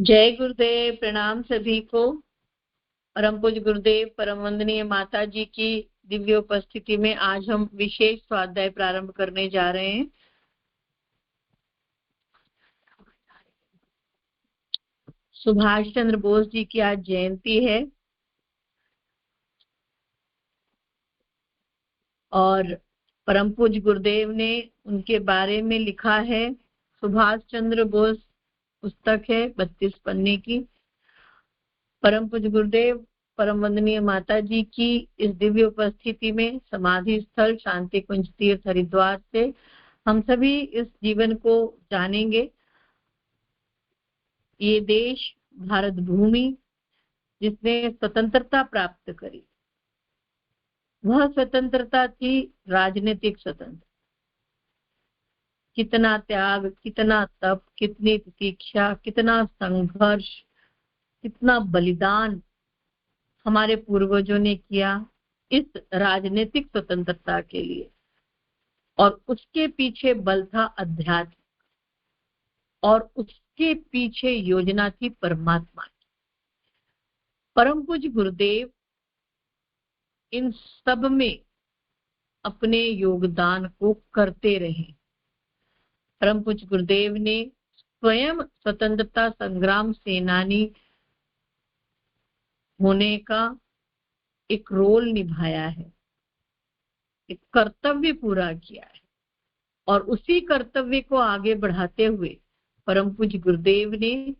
जय गुरुदेव। प्रणाम सभी को। परम पूज्य गुरुदेव परम वंदनीय माता जी की दिव्य उपस्थिति में आज हम विशेष स्वाध्याय प्रारंभ करने जा रहे हैं। सुभाष चंद्र बोस जी की आज जयंती है और परम पूज्य गुरुदेव ने उनके बारे में लिखा है। सुभाष चंद्र बोस पुस्तक है 32 पन्ने की। परम पूज्य गुरुदेव परम वंदनीय माता जी की इस दिव्य उपस्थिति में समाधि स्थल शांति कुंज तीर्थ हरिद्वार से हम सभी इस जीवन को जानेंगे। ये देश भारत भूमि जिसने स्वतंत्रता प्राप्त करी, वह स्वतंत्रता थी राजनीतिक स्वतंत्रता। कितना त्याग, कितना तप, कितनी प्रतीक्षा, कितना संघर्ष, कितना बलिदान हमारे पूर्वजों ने किया इस राजनीतिक स्वतंत्रता के लिए। और उसके पीछे बल था अध्यात्म और उसके पीछे योजना थी परमात्मा की। परम पूज्य गुरुदेव इन सब में अपने योगदान को करते रहे। परम पूज्य गुरुदेव ने स्वयं स्वतंत्रता संग्राम सेनानी होने का एक रोल निभाया है, एक कर्तव्य पूरा किया है और उसी कर्तव्य को आगे बढ़ाते हुए परम पूज्य गुरुदेव ने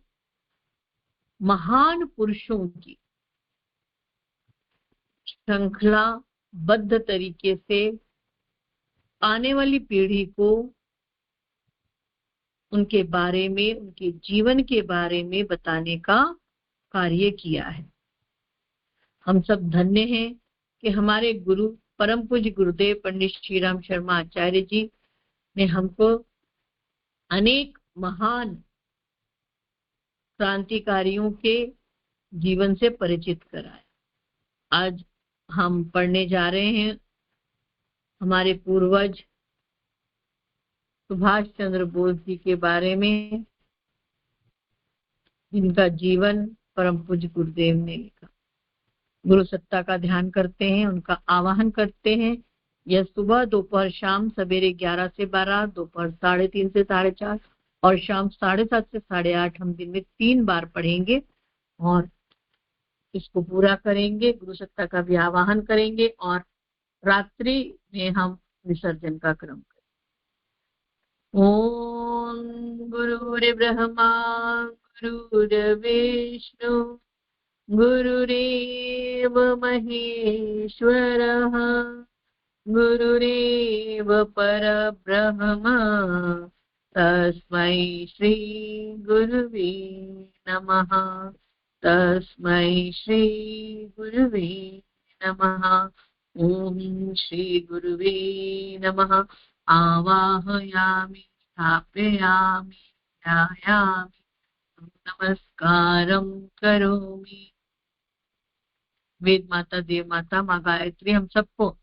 महान पुरुषों की श्रृंखलाबद्ध तरीके से आने वाली पीढ़ी को उनके बारे में, उनके जीवन के बारे में बताने का कार्य किया है। हम सब धन्य हैं कि हमारे गुरु परम पूज्य गुरुदेव पंडित श्रीराम शर्मा आचार्य जी ने हमको अनेक महान क्रांतिकारियों के जीवन से परिचित कराया। आज हम पढ़ने जा रहे हैं हमारे पूर्वज सुभाष चंद्र बोस जी के बारे में, जिनका जीवन परम पूज्य गुरुदेव ने लिखा। गुरु सत्ता का ध्यान करते हैं, उनका आवाहन करते हैं। यह सुबह, दोपहर, शाम, सवेरे 11 से 12, दोपहर 3:30 से 4:30 और शाम 7:30 से 8:30 हम दिन में 3 बार पढ़ेंगे और इसको पूरा करेंगे। गुरु सत्ता का भी आवाहन करेंगे और रात्रि में हम विसर्जन का क्रम करेंगे। ओम गुरुर्ब्रह्मा गुरुर्विष्णु गुरुरेव महेश्वरः गुरुरेव परब्रह्म तस्मै श्री गुरुवे नमः। तस्मै श्री गुरुवे नमः। ओम श्री गुरुवे नमः। आवाहयामि, स्थापयामि, ध्यायामि, नमस्कारं करोमि। वेद माता, देव माता, माँ गायत्री हम सबको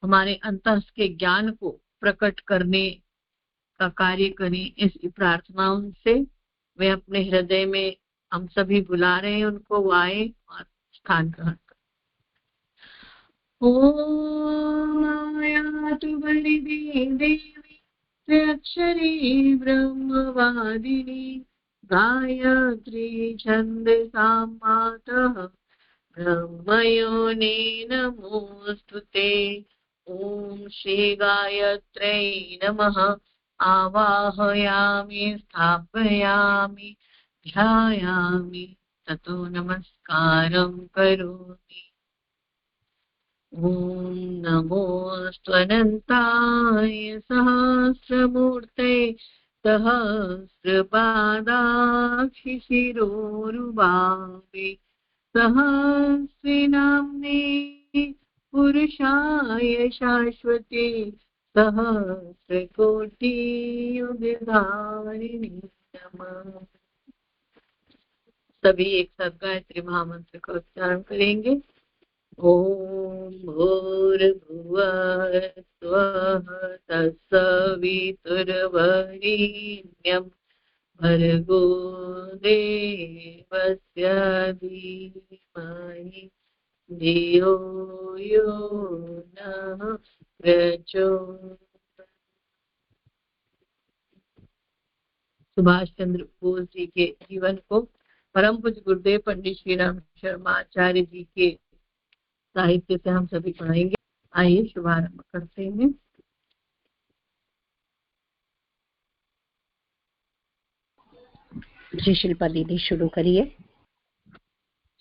हमारे अंतस के ज्ञान को प्रकट करने का कार्य करें, इस प्रार्थना उनसे। वे अपने हृदय में हम सभी बुला रहे हैं उनको, वो आए और स्थान ग्रहण करें। ओम आयातु बलिदे देवी त्र्यक्षरी ब्रह्मवादिनी गायत्री छन्दसां मातः ब्रह्मयोने नमोऽस्तुते। ओम श्री गायत्र्यै नमः। आवाहयामि, स्थापयामि, ध्यायामि, ततो नमस्कारं करोमि। ओम नमोऽस्त्वनन्ताय सहस्रमूर्ते सहस्रपादाक्षिशिरोरुबावे सहस्रनाम्ने पुरुषाय शाश्वते सहस्रकोटियुगधारिणे नमः। सभी एक साथ गायत्री महामंत्र का उच्चारण करेंगे। ओम भूर्भुवः स्वः तत्सवितुर्वरेण्यं भर्गो देवस्य धीमहि धियो यो नः प्रचोदयात्। सुभाष चंद्र बोस जी के जीवन को परम पूज्य गुरुदेव पंडित श्री राम शर्मा आचार्य जी के साहित्य से हम सभी पढ़ेंगे। आइए शुभारंभ करते हैं। जी शिल्पा दीदी शुरू करिए।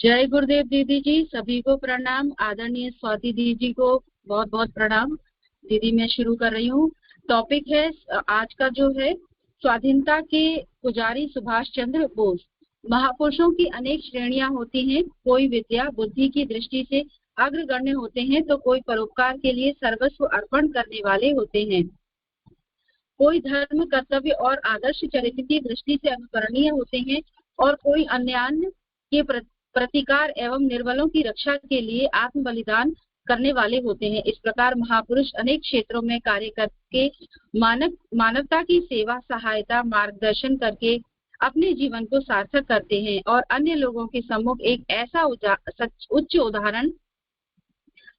जय गुरुदेव दीदी जी, सभी को प्रणाम। आदरणीय स्वाति दीदी को बहुत बहुत प्रणाम। दीदी मैं शुरू कर रही हूँ। टॉपिक है आज का जो है स्वाधीनता के पुजारी सुभाष चंद्र बोस। महापुरुषों की अनेक श्रेणियां होती हैं। कोई विद्या बुद्धि की दृष्टि से अग्रगण्य होते हैं तो कोई परोपकार के लिए सर्वस्व अर्पण करने वाले होते हैं। कोई धर्म कर्तव्य और आदर्श चरित्र की दृष्टि से अनुकरणीय होते हैं और कोई अन्यान्य के प्रतिकार एवं निर्बलों की रक्षा के लिए आत्म बलिदान करने वाले होते हैं। इस प्रकार महापुरुष अनेक क्षेत्रों में कार्य करके मानवता की सेवा सहायता मार्गदर्शन करके अपने जीवन को सार्थक करते हैं और अन्य लोगों के सम्मुख एक ऐसा उच्च उदाहरण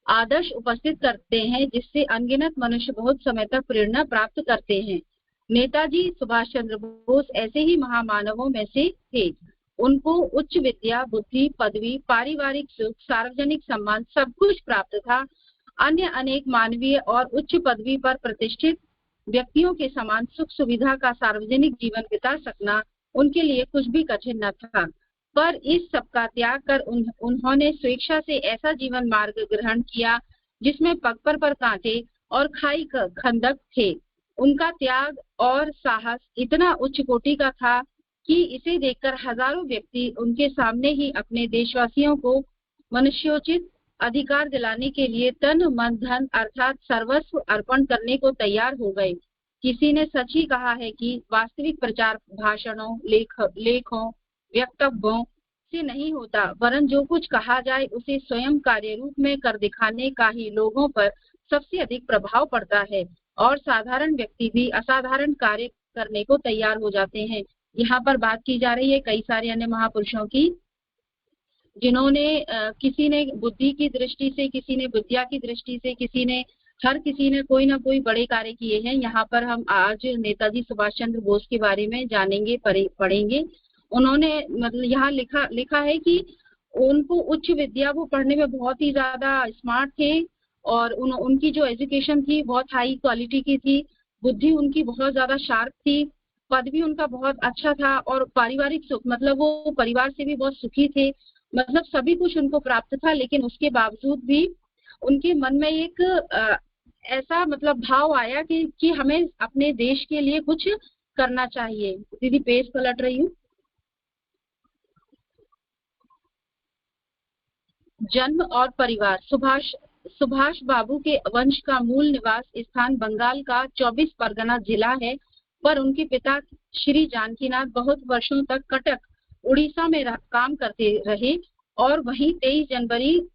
आदर्श उपस्थित करते हैं जिससे अनगिनत मनुष्य बहुत समय तक प्रेरणा प्राप्त करते हैं। नेताजी सुभाष चंद्र बोस ऐसे ही महामानवों में से थे। उनको उच्च विद्या बुद्धि पदवी पारिवारिक सुख सार्वजनिक सम्मान सब कुछ प्राप्त था। अन्य अनेक मानवीय और उच्च पदवी पर प्रतिष्ठित व्यक्तियों के समान सुख सुविधा का सार्वजनिक जीवन बिता सकना उनके लिए कुछ भी कठिन न था, पर इस सब का त्याग कर उन्होंने स्वेच्छा से ऐसा जीवन मार्ग ग्रहण किया जिसमें पग पर कांटे और खाई खंदक थे। उनका त्याग और साहस इतना उच्च कोटि का था कि इसे देखकर हजारों व्यक्ति उनके सामने ही अपने देशवासियों को मनुष्योचित अधिकार दिलाने के लिए तन मन धन अर्थात सर्वस्व अर्पण करने को तैयार हो गए। किसी ने सच ही कहा है कि वास्तविक प्रचार भाषणों लेखों वक्तव्यों से नहीं होता, वरन जो कुछ कहा जाए उसे स्वयं कार्य रूप में कर दिखाने का ही लोगों पर सबसे अधिक प्रभाव पड़ता है और साधारण व्यक्ति भी असाधारण कार्य करने को तैयार हो जाते हैं। यहाँ पर बात की जा रही है कई सारे अन्य महापुरुषों की, जिन्होंने किसी ने बुद्धि की दृष्टि से, किसी ने विद्या की दृष्टि से, किसी ने कोई ना कोई बड़े कार्य किए हैं। यहाँ पर हम आज नेताजी सुभाष चंद्र बोस के बारे में जानेंगे पढ़ेंगे। उन्होंने मतलब यहाँ लिखा है कि उनको उच्च विद्या वो पढ़ने में बहुत ही ज्यादा स्मार्ट थे और उनकी जो एजुकेशन थी बहुत हाई क्वालिटी की थी। बुद्धि उनकी बहुत ज्यादा शार्प थी, पद भी उनका बहुत अच्छा था और पारिवारिक सुख मतलब वो परिवार से भी बहुत सुखी थे। मतलब सभी कुछ उनको प्राप्त था, लेकिन उसके बावजूद भी उनके मन में एक ऐसा मतलब भाव आया कि हमें अपने देश के लिए कुछ करना चाहिए। दीदी पेज पलट रही हूँ। जन्म और परिवार। सुभाष बाबू के वंश का मूल निवास स्थान बंगाल का 24 परगना जिला है, पर उनके पिता श्री जानकीनाथ बहुत वर्षों तक कटक उड़ीसा में काम करते रहे और वहीं 23 जनवरी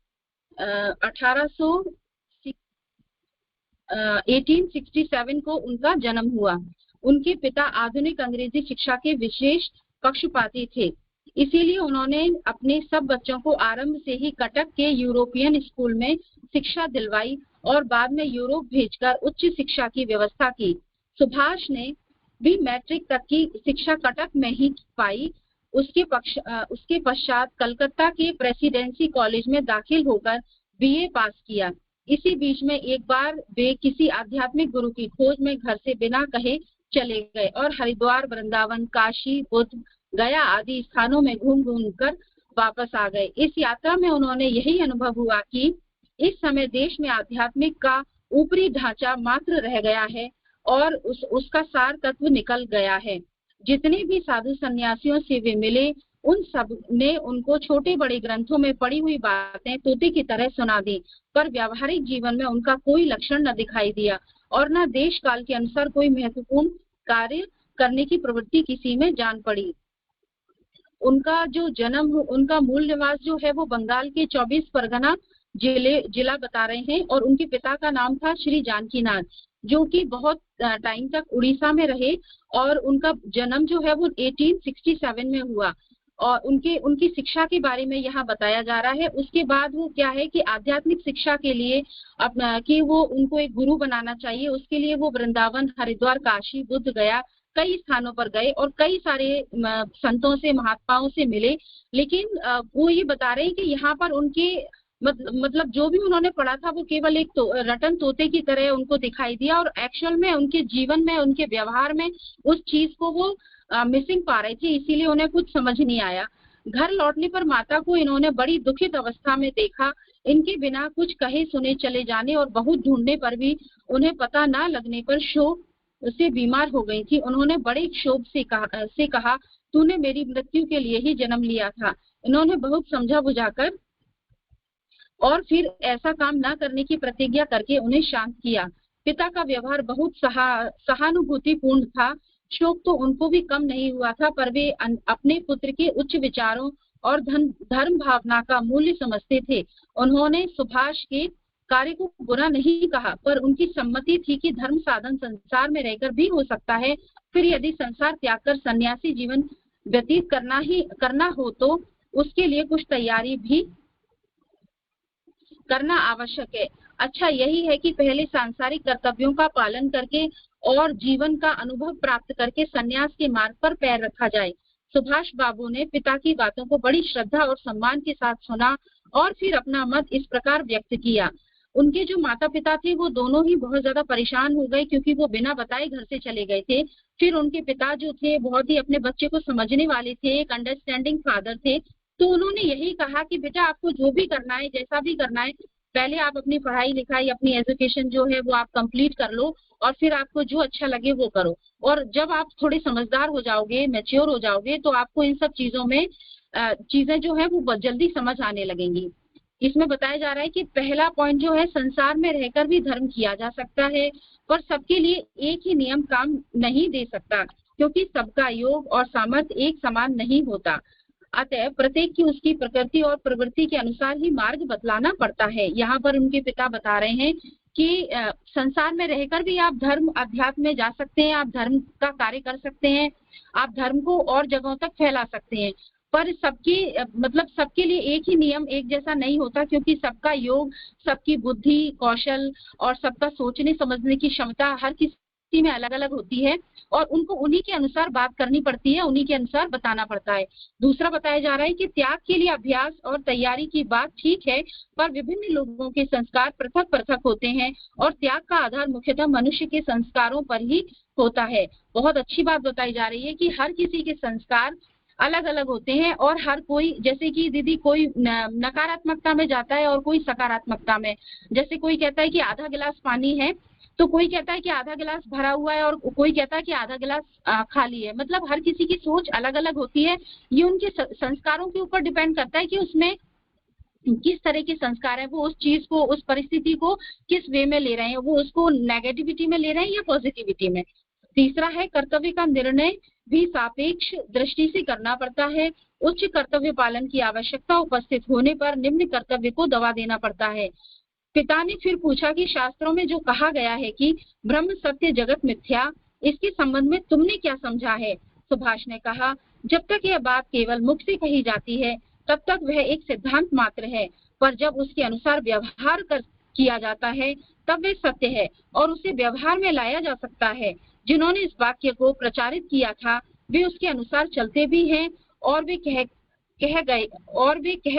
1867 को उनका जन्म हुआ। उनके पिता आधुनिक अंग्रेजी शिक्षा के विशेष पक्षपाती थे, इसीलिए उन्होंने अपने सब बच्चों को आरंभ से ही कटक के यूरोपियन स्कूल में शिक्षा दिलवाई और बाद में यूरोप भेजकर उच्च शिक्षा की व्यवस्था की। सुभाष ने भी मैट्रिक तक की शिक्षा कटक में ही पाई। उसके पश्चात कलकत्ता के प्रेसिडेंसी कॉलेज में दाखिल होकर बीए पास किया। इसी बीच में एक बार वे किसी आध्यात्मिक गुरु की खोज में घर से बिना कहे चले गए और हरिद्वार वृंदावन काशी बुद्ध गया आदि स्थानों में घूम कर वापस आ गए। इस यात्रा में उन्होंने यही अनुभव हुआ कि इस समय देश में आध्यात्मिक का ऊपरी ढांचा मात्र रह गया है और उसका सार तत्व निकल गया है। जितने भी साधु सन्यासियों से वे मिले उन सब ने उनको छोटे बड़े ग्रंथों में पड़ी हुई बातें तोते की तरह सुना दी, पर व्यावहारिक जीवन में उनका कोई लक्षण न दिखाई दिया और न देश काल के अनुसार कोई महत्वपूर्ण कार्य करने की प्रवृत्ति किसी में जान पड़ी। उनका जो जन्म, उनका मूल निवास जो है वो बंगाल के 24 परगना जिला बता रहे हैं और उनके पिता का नाम था श्री जानकीनाथ। जो कि बहुत टाइम तक उड़ीसा में रहे और उनका जन्म जो है वो 1867 में हुआ और उनकी शिक्षा के बारे में यहाँ बताया जा रहा है। उसके बाद वो क्या है कि आध्यात्मिक शिक्षा के लिए अपना कि वो उनको एक गुरु बनाना चाहिए, उसके लिए वो वृंदावन, हरिद्वार, काशी, बुद्ध गया, कई स्थानों पर गए और कई सारे संतों से, महात्माओं से मिले। लेकिन वो ये बता रहे हैं कि यहाँ पर उनके मतलब जो भी उन्होंने पढ़ा था वो केवल एक रटन तोते की तरह उनको दिखाई दिया और एक्चुअल में उनके जीवन में, उनके व्यवहार में उस चीज को वो मिसिंग पा रहे थे, इसीलिए उन्हें कुछ समझ नहीं आया। घर लौटने पर माता को इन्होंने बड़ी दुखित अवस्था में देखा, इनके बिना कुछ कहे सुने चले जाने और बहुत ढूंढने पर भी उन्हें पता न लगने पर शोक से बीमार हो गई थी। उन्होंने बड़े क्षोभ से कहा तूने मेरी मृत्यु के लिए ही जन्म लिया था। इन्होंने बहुत समझा बुझाकर और फिर ऐसा काम न करने की प्रतिज्ञा करके उन्हें शांत किया। पिता का व्यवहार बहुत सहानुभूतिपूर्ण था। शोक तो उनको भी कम नहीं हुआ था, पर वे अपने पुत्र के उच्च विचारों और धर्म भावना का मूल्य समझते थे। उन्होंने सुभाष के कार्य को बुरा नहीं कहा, पर उनकी सम्मति थी कि धर्म साधन संसार में रहकर भी हो सकता है। फिर यदि संसार त्याग कर सन्यासी जीवन व्यतीत करना हो तो उसके लिए कुछ तैयारी भी करना आवश्यक है। अच्छा यही है कि पहले सांसारिक कर्तव्यों का पालन करके और जीवन का अनुभव प्राप्त करके सन्यास के मार्ग पर पैर रखा जाए। सुभाष बाबू ने पिता की बातों को बड़ी श्रद्धा और सम्मान के साथ सुना और फिर अपना मत इस प्रकार व्यक्त किया। उनके जो माता पिता थे वो दोनों ही बहुत ज्यादा परेशान हो गए, क्योंकि वो बिना बताए घर से चले गए थे। फिर उनके पिता जो थे बहुत ही अपने बच्चे को समझने वाले थे, एक अंडरस्टैंडिंग फादर थे, तो उन्होंने यही कहा कि बेटा आपको जो भी करना है, जैसा भी करना है, पहले आप अपनी पढ़ाई लिखाई, अपनी एजुकेशन जो है वो आप कंप्लीट कर लो और फिर आपको जो अच्छा लगे वो करो। और जब आप थोड़े समझदार हो जाओगे, मैच्योर हो जाओगे, तो आपको इन सब चीजों में चीजें जो है वो जल्दी समझ आने लगेंगी। इसमें बताया जा रहा है कि पहला पॉइंट जो है, संसार में रहकर भी धर्म किया जा सकता है, पर सबके लिए एक ही नियम काम नहीं दे सकता, क्योंकि सबका योग और सामर्थ्य एक समान नहीं होता। अतः प्रत्येक की उसकी प्रकृति और प्रवृत्ति के अनुसार ही मार्ग बतलाना पड़ता है। यहाँ पर उनके पिता बता रहे हैं कि संसार में रहकर भी आप धर्म अध्यात्म में जा सकते हैं, आप धर्म का कार्य कर सकते हैं, आप धर्म को और जगहों तक फैला सकते हैं, पर सबके लिए एक ही नियम एक जैसा नहीं होता, क्योंकि सबका योग, सबकी बुद्धि, कौशल और सबका सोचने समझने की क्षमता हर किसी में अलग अलग होती है और उनको उन्हीं के अनुसार बात करनी पड़ती है, उन्हीं के अनुसार बताना पड़ता है। दूसरा बताया जा रहा है कि त्याग के लिए अभ्यास और तैयारी की बात ठीक है, पर विभिन्न लोगों के संस्कार पृथक पृथक होते हैं और त्याग का आधार मुख्यतः मनुष्य के संस्कारों पर ही होता है। बहुत अच्छी बात बताई जा रही है कि हर किसी के संस्कार अलग अलग होते हैं और हर कोई, जैसे कि दीदी कोई नकारात्मकता में जाता है और कोई सकारात्मकता में। जैसे कोई कहता है कि आधा गिलास पानी है तो कोई कहता है कि आधा गिलास भरा हुआ है और कोई कहता है कि आधा गिलास खाली है। मतलब हर किसी की सोच अलग अलग होती है। ये उनके संस्कारों के ऊपर डिपेंड करता है कि उसमें किस तरह के संस्कार है, वो उस चीज को, उस परिस्थिति को किस वे में ले रहे हैं, वो उसको नेगेटिविटी में ले रहे हैं या पॉजिटिविटी में। तीसरा है कर्तव्य का निर्णय भी सापेक्ष दृष्टि से करना पड़ता है। उच्च कर्तव्य पालन की आवश्यकता उपस्थित होने पर निम्न कर्तव्य को दबा देना पड़ता है। पिता ने फिर पूछा कि शास्त्रों में जो कहा गया है कि ब्रह्म सत्य जगत मिथ्या, इसके संबंध में तुमने क्या समझा है? सुभाष ने कहा, जब तक यह बात केवल मुख से कही जाती है तब तक वह एक सिद्धांत मात्र है, पर जब उसके अनुसार व्यवहार किया जाता है तब वह सत्य है और उसे व्यवहार में लाया जा सकता है। जिन्होंने इस वाक्य को प्रचारित किया था वे उसके अनुसार चलते भी हैं और वे कह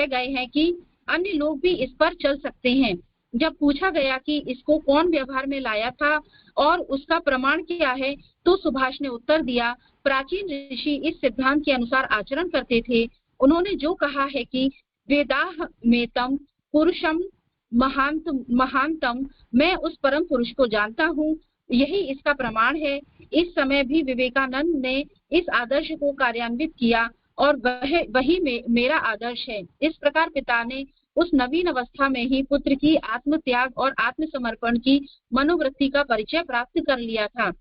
गए हैं कि अन्य लोग भी इस पर चल सकते हैं। जब पूछा गया कि इसको कौन व्यवहार में लाया था और उसका प्रमाण क्या है, तो सुभाष ने उत्तर दिया, प्राचीन ऋषि इस सिद्धांत के अनुसार आचरण करते थे। उन्होंने जो कहा है कि वेदाह मेतम पुरुषम महानतम, मैं उस परम पुरुष को जानता हूँ, यही इसका प्रमाण है। इस समय भी विवेकानंद ने इस आदर्श को कार्यान्वित किया और वही मेरा आदर्श है। इस प्रकार पिता ने उस नवीन अवस्था में ही पुत्र की आत्म त्याग और आत्मसमर्पण की मनोवृत्ति का परिचय प्राप्त कर लिया था।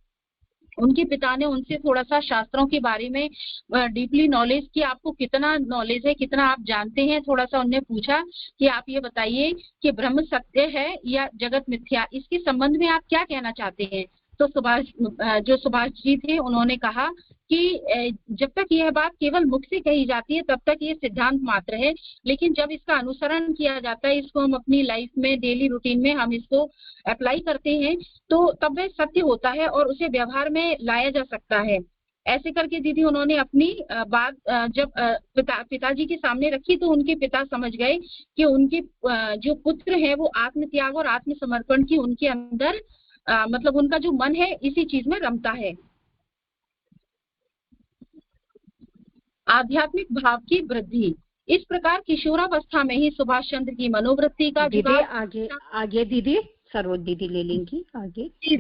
उनके पिता ने उनसे थोड़ा सा शास्त्रों के बारे में डीपली नॉलेज की, आपको कितना नॉलेज है, कितना आप जानते हैं, थोड़ा सा उनने पूछा कि आप ये बताइए कि ब्रह्म सत्य है या जगत मिथ्या, इसके संबंध में आप क्या कहना चाहते हैं। तो सुभाष जी थे, उन्होंने कहा कि जब तक यह बात केवल मुख से कही जाती है तब तक ये सिद्धांत मात्र है, लेकिन जब इसका अनुसरण किया जाता है, इसको हम अपनी लाइफ में, डेली रूटीन में हम इसको अप्लाई करते हैं, तो तब वह सत्य होता है और उसे व्यवहार में लाया जा सकता है। ऐसे करके दीदी उन्होंने अपनी बात जब पिताजी के सामने रखी, तो उनके पिता समझ गए कि उनके जो पुत्र है वो आत्मत्याग और आत्मसमर्पण की उनके अंदर मतलब उनका जो मन है इसी चीज में रमता है। आध्यात्मिक भाव की वृद्धि, इस प्रकार किशोरावस्था में ही सुभाष चंद्र की मनोवृत्ति का आगे दीदी सरोज दीदी ले लेंगी आगे। जी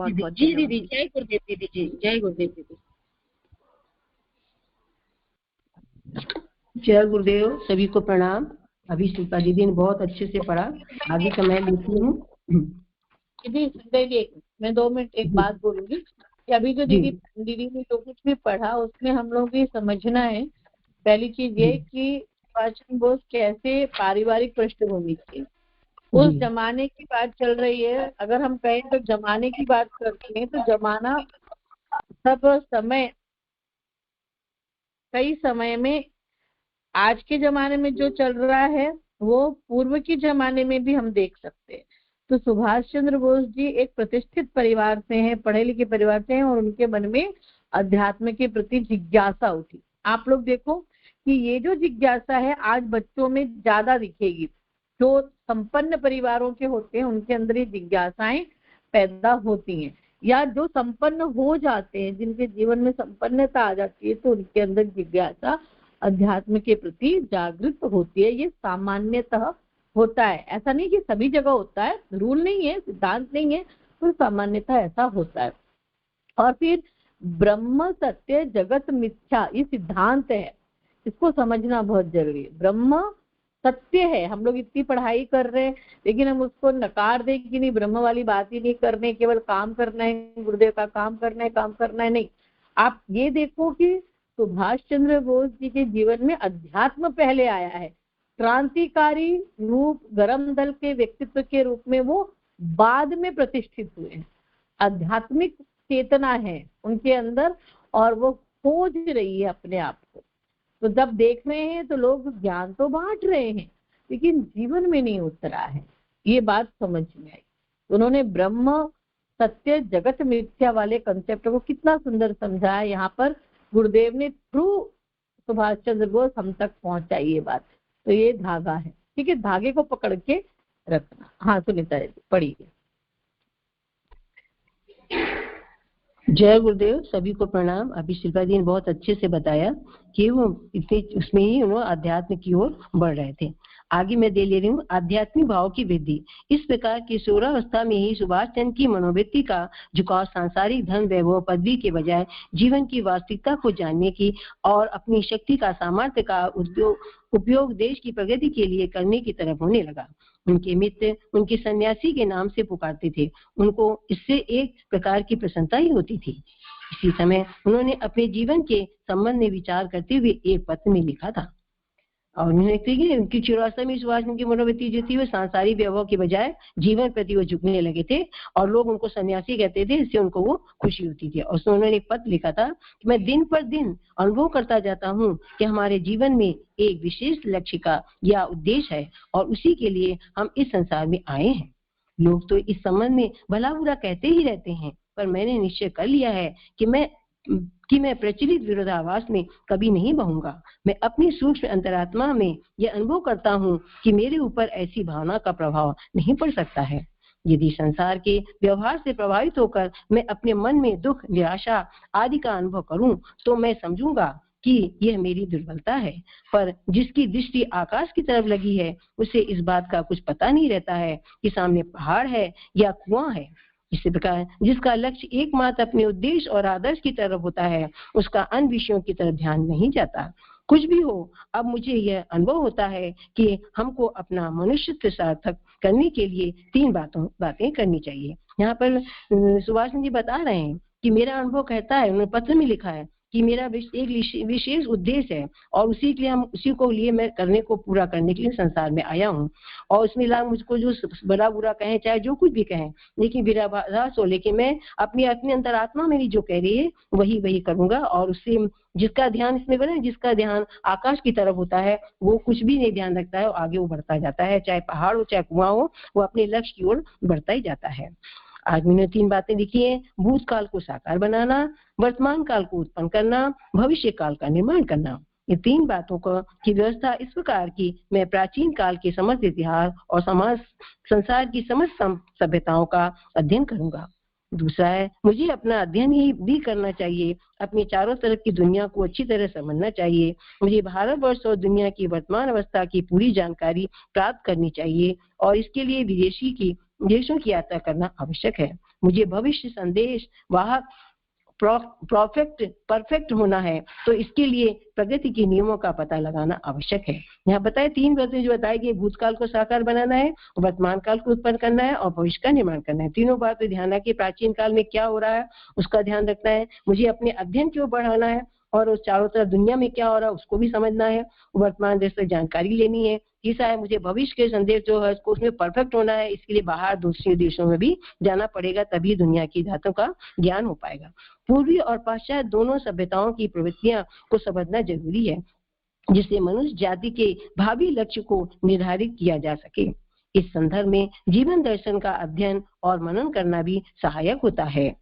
दीदी, जय गुरुदेव दीदी जी, जय गुरुदेव दीदी। जय गुरुदेव, सभी को प्रणाम। अभी शिल्पा दीदी ने बहुत अच्छे से पढ़ा, आगे का मैं लिखती हूँ। दीदी मैं 2 मिनट एक बात बोलूंगी कि अभी जो दीदी ने जो कुछ भी पढ़ा उसमें हम लोग ये समझना है, पहली चीज ये कि सुभाष चंद्र बोस कैसे पारिवारिक पृष्ठभूमि थी, उस जमाने की बात चल रही है। अगर हम कहें तो जमाने की बात करते हैं तो जमाना सब समय, कई समय में आज के जमाने में जो चल रहा है वो पूर्व के जमाने में भी हम देख सकते हैं। तो सुभाष चंद्र बोस जी एक प्रतिष्ठित परिवार से हैं, पढ़े लिखे परिवार से हैं, और उनके मन में अध्यात्म के प्रति जिज्ञासा उठी। आप लोग देखो कि ये जो जिज्ञासा है आज बच्चों में ज्यादा दिखेगी। जो संपन्न परिवारों के होते हैं उनके अंदर ये जिज्ञासाएं पैदा होती हैं, या जो संपन्न हो जाते हैं, जिनके जीवन में संपन्नता आ जाती है, तो उनके अंदर जिज्ञासा अध्यात्म के प्रति जागृत होती है। ये सामान्यतः होता है, ऐसा नहीं कि सभी जगह होता है, रूल नहीं है, सिद्धांत नहीं है, तो सामान्यतः ऐसा होता है। और फिर ब्रह्म सत्य जगत मिथ्या, ये सिद्धांत है, इसको समझना बहुत जरूरी है। ब्रह्म सत्य है, हम लोग इतनी पढ़ाई कर रहे हैं लेकिन हम उसको नकार दें कि नहीं, ब्रह्म वाली बात ही नहीं करने, केवल काम करना है, गुरुदेव का काम करना है, काम करना है, नहीं। आप ये देखो कि सुभाष चंद्र बोस जी के जीवन में अध्यात्म पहले आया है। क्रांतिकारी रूप, गरम दल के व्यक्तित्व के रूप में वो बाद में प्रतिष्ठित हुए हैं। आध्यात्मिक चेतना है उनके अंदर और वो खोज रही है अपने आप को। तो जब देख रहे हैं तो लोग ज्ञान तो बांट रहे हैं लेकिन जीवन में नहीं उतरा है, ये बात समझ में आई। उन्होंने ब्रह्म सत्य जगत मिथ्या वाले कंसेप्ट को कितना सुंदर समझाया। यहाँ पर गुरुदेव ने थ्रू सुभाष चंद्र बोस हम तक पहुंचाई ये बात। तो ये धागा है, ठीक है, धागे को पकड़ के रखना। हाँ सुनीता जी पढ़िए। जय गुरुदेव, सभी को प्रणाम। अभी शिल्पा जी ने बहुत अच्छे से बताया कि वो इतने उसमें ही उन्होंने अध्यात्म की ओर बढ़ रहे थे। आगे मैं दे ले रही हूँ आध्यात्मिक भाव की वृद्धि। इस प्रकार किशोरावस्था में ही सुभाष चंद्र की मनोवृत्ति का झुकाव सांसारिक धन वैभव पदवी के बजाय जीवन की वास्तविकता को जानने की और अपनी शक्ति का सामर्थ्य का उपयोग देश की प्रगति के लिए करने की तरफ होने लगा। उनके मित्र उनके सन्यासी के नाम से पुकारते थे, उनको इससे एक प्रकार की प्रसन्नता ही होती थी। इसी समय उन्होंने अपने जीवन के संबंध में विचार करते हुए एक पत्र में लिखा था और उन्होंने उनकी किशोरावस्था में सुभाष की मनोवृत्ति जो थी वो सांसारिक वैभव के बजाय जीवन प्रति वो झुकने लगे थे और लोग उनको सन्यासी कहते थे, इससे उनको वो खुशी होती थी। और उन्होंने एक पत्र लिखा था कि मैं दिन पर दिन अनुभव करता जाता हूँ कि हमारे जीवन में एक विशेष लक्ष्य का या उद्देश्य है और उसी के लिए हम इस संसार में आए हैं। लोग तो इस संबंध में भला बुरा कहते ही रहते हैं, पर मैंने निश्चय कर लिया है कि मैं प्रचलित विरोधाभास में कभी नहीं बहूंगा। मैं अपनी सूक्ष्म अंतरात्मा में यह अनुभव करता हूँ कि मेरे ऊपर ऐसी भावना का प्रभाव नहीं पड़ सकता है। यदि संसार के व्यवहार से प्रभावित होकर मैं अपने मन में दुख, निराशा आदि का अनुभव करूं, तो मैं समझूंगा कि यह मेरी दुर्बलता है। पर जिसकी दृष्टि आकाश की तरफ लगी है उसे इस बात का कुछ पता नहीं रहता है कि सामने पहाड़ है या कुआं है। इसी प्रकार जिसका लक्ष्य एकमात्र अपने उद्देश्य और आदर्श की तरफ होता है उसका अन्य विषयों की तरफ ध्यान नहीं जाता। कुछ भी हो, अब मुझे यह अनुभव होता है कि हमको अपना मनुष्यत्व सार्थक करने के लिए 3 बातें करनी चाहिए। यहाँ पर सुभाष जी बता रहे हैं कि मेरा अनुभव कहता है, उन्होंने पत्र में लिखा है कि मेरा एक विशेष उद्देश्य है और उसी के लिए उसी को लिए मैं करने को पूरा करने के लिए संसार में आया हूँ। और उसमें लोग मुझको जो बड़ा बुरा कहें, चाहे जो कुछ भी कहें, लेकिन विरोधाभास हो, लेकिन मैं अपनी अंतरात्मा मेरी जो कह रही है वही करूंगा। और उससे जिसका ध्यान इसमें बने, जिसका ध्यान आकाश की तरफ होता है, वो कुछ भी नहीं ध्यान रखता है और आगे वो बढ़ता जाता है, चाहे पहाड़ हो चाहे कुआं हो, वो अपने लक्ष्य की ओर बढ़ता ही जाता है। आदमी ने 3 बातें लिखी है: भूतकाल को साकार बनाना, वर्तमान काल को उत्पन्न करना, भविष्य काल का निर्माण करना। ये 3 बातों की व्यवस्था इस प्रकार की मैं प्राचीन काल के समस्त इतिहास और संसार की समस्त सभ्यताओं का अध्ययन करूंगा। दूसरा है, मुझे अपना अध्ययन ही भी करना चाहिए, अपनी चारों तरफ की दुनिया को अच्छी तरह समझना चाहिए। मुझे भारतवर्ष और दुनिया की वर्तमान अवस्था की पूरी जानकारी प्राप्त करनी चाहिए और इसके लिए देशों की यात्रा करना आवश्यक है। मुझे भविष्य संदेश वाहक परफेक्ट होना है, तो इसके लिए प्रगति के नियमों का पता लगाना आवश्यक है। यहाँ बताए 3 बातें जो बताई गई: भूतकाल को साकार बनाना है, वर्तमान काल को उत्पन्न करना है और भविष्य का निर्माण करना है। तीनों बातें ध्यान रखिए। प्राचीन काल में क्या हो रहा है उसका ध्यान रखना है, मुझे अपने अध्ययन की ओर बढ़ाना है और उस चारों तरफ दुनिया में क्या हो रहा है उसको भी समझना है, वर्तमान देश से जानकारी लेनी है। तीसरा है, मुझे भविष्य के संदेश जो है उसको उसमें परफेक्ट होना है, इसके लिए बाहर दूसरे देशों में भी जाना पड़ेगा, तभी दुनिया की धातों का ज्ञान हो पाएगा। पूर्वी और पाश्चात्य दोनों सभ्यताओं की प्रवृत्तियां को समझना जरूरी है, जिससे मनुष्य जाति के भावी लक्ष्य को निर्धारित किया जा सके। इस संदर्भ में जीवन दर्शन का अध्ययन और मनन करना भी सहायक होता है।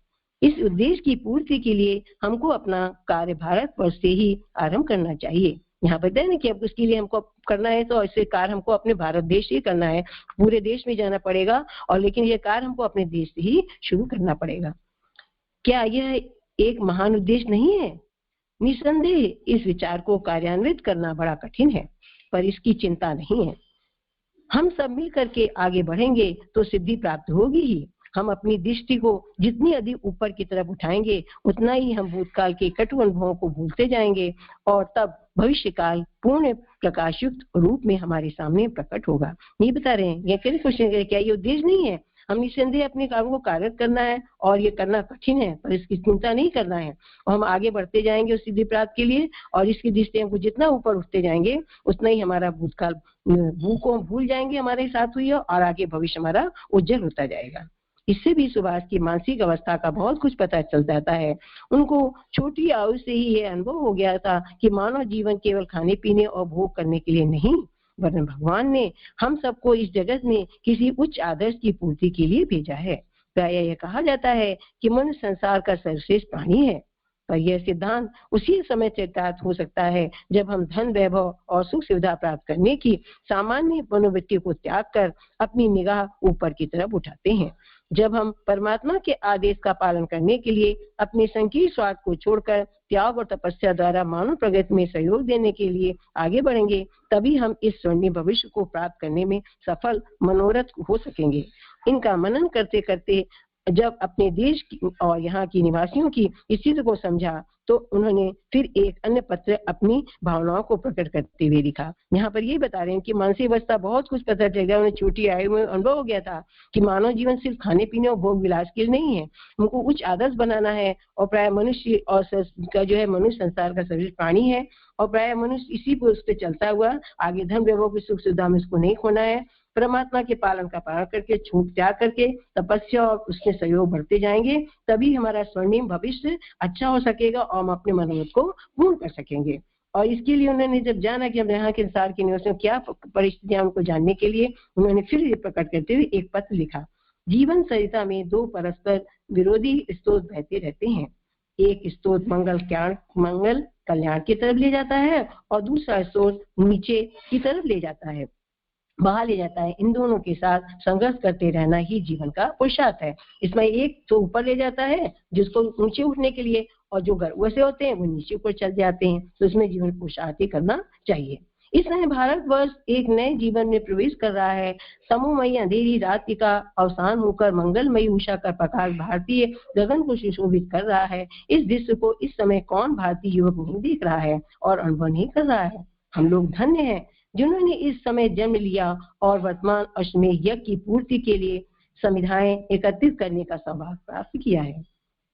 इस उद्देश्य की पूर्ति के लिए हमको अपना कार्य भारतवर्ष से ही आरंभ करना चाहिए। यहाँ बताया ना कि अब उसके लिए हमको करना है तो ऐसे कार्य हमको अपने भारत देश से ही करना है, पूरे देश में जाना पड़ेगा, और लेकिन ये कार्य हमको अपने देश से ही शुरू करना पड़ेगा। क्या यह एक महान उद्देश्य नहीं है? निसंदेह इस विचार को कार्यान्वित करना बड़ा कठिन है, पर इसकी चिंता नहीं है। हम सब मिल करके आगे बढ़ेंगे तो सिद्धि प्राप्त होगी ही। हम अपनी दृष्टि को जितनी अधिक ऊपर की तरफ उठाएंगे उतना ही हम भूतकाल के कटु अनुभवों को भूलते जाएंगे और तब भविष्य काल पूर्ण प्रकाशयुक्त रूप में हमारे सामने प्रकट होगा। नहीं बता रहे हैं, ये कैसे क्वेश्चन, क्या ये उद्देश्य नहीं है? हम निसंदेह अपने काम को कार्य करना है और ये करना कठिन है, पर इसकी चिंता नहीं करना है और हम आगे बढ़ते जाएंगे उस सिद्धि प्राप्त के लिए। और इसकी दृष्टि हमको जितना ऊपर उठते जाएंगे उतना ही हमारा भूतकाल को भूल जाएंगे हमारे साथ हुई और आगे भविष्य हमारा उज्जवल होता जाएगा। इससे भी सुभाष की मानसिक अवस्था का बहुत कुछ पता चल जाता है। उनको छोटी आयु से ही यह अनुभव हो गया था कि मानव जीवन केवल खाने पीने और भोग करने के लिए नहीं, वरन भगवान ने हम सबको इस जगत में किसी उच्च आदर्श की पूर्ति के लिए भेजा है। प्राय यह कहा जाता है कि मनुष्य संसार का सर्वश्रेष्ठ प्राणी है, पर यह सिद्धांत उसी समय चरितार्थ हो सकता है जब हम धन, वैभव और सुख सुविधा प्राप्त करने की सामान्य मनोवृत्ति को त्याग कर अपनी निगाह ऊपर की तरफ उठाते हैं। जब हम परमात्मा के आदेश का पालन करने के लिए अपने संकीर्ण स्वार्थ को छोड़कर त्याग और तपस्या द्वारा मानव प्रगति में सहयोग देने के लिए आगे बढ़ेंगे, तभी हम इस स्वर्णिम भविष्य को प्राप्त करने में सफल मनोरथ हो सकेंगे। इनका मनन करते करते जब अपने देश और यहाँ की निवासियों की स्थिति को समझा तो उन्होंने फिर एक अन्य पत्र अपनी भावनाओं को प्रकट करते हुए लिखा। यहाँ पर ये बता रहे हैं कि मानसिक अवस्था बहुत कुछ पता चल गया, उन्हें छोटी आयु में अनुभव हो गया था कि मानव जीवन सिर्फ खाने पीने और भोग विलास के लिए नहीं है, उनको उच्च आदर्श बनाना है। और प्राय मनुष्य और का जो है मनुष्य संसार का सर्वश्रेष्ठ प्राणी है और प्राय मनुष्य इसी पर उस पर चलता हुआ आगे धन, वैभव की सुख सुविधा में उसको नहीं खोना है। परमात्मा के पालन का पालन करके, छूट त्याग करके, तपस्या और उसके सहयोग बढ़ते जाएंगे, तभी हमारा स्वर्णिम भविष्य अच्छा हो सकेगा और हम अपने मनोरथ को पूर्ण कर सकेंगे। और इसके लिए उन्होंने जब जाना कि हम यहाँ के संसार के निवासियों क्या परिस्थितियां, उनको जानने के लिए उन्होंने फिर ये प्रकट करते हुए एक पत्र लिखा। जीवन सरिता में 2 परस्पर विरोधी स्रोत बहते रहते हैं। एक स्रोत मंगल कल्याण की तरफ ले जाता है और दूसरा स्रोत नीचे की तरफ ले जाता है, बाहर ले जाता है। इन दोनों के साथ संघर्ष करते रहना ही जीवन का पुरुषार्थ है। इसमें एक तो ऊपर ले जाता है जिसको ऊंचे उठने के लिए, और जो गर्व से होते हैं वो नीचे ऊपर चल जाते हैं, तो इसमें जीवन पुरुषार्थ ही करना चाहिए। इस समय भारतवर्ष एक नए जीवन में प्रवेश कर रहा है। तमोमयी अंधेरी रात्रि का अवसान होकर मंगलमयी उषा का प्रकाश भारतीय गगन को सुशोभित कर रहा है। इस दृश्य को इस समय कौन भारतीय युवक नहीं देख रहा है और अनुभव नहीं कर रहा है? हम लोग धन्य हैं जिन्होंने इस समय जन्म लिया और वर्तमान अश्वमेध यज्ञ की पूर्ति के लिए संविधाएं एकत्रित करने का सौभाग्य प्राप्त किया है।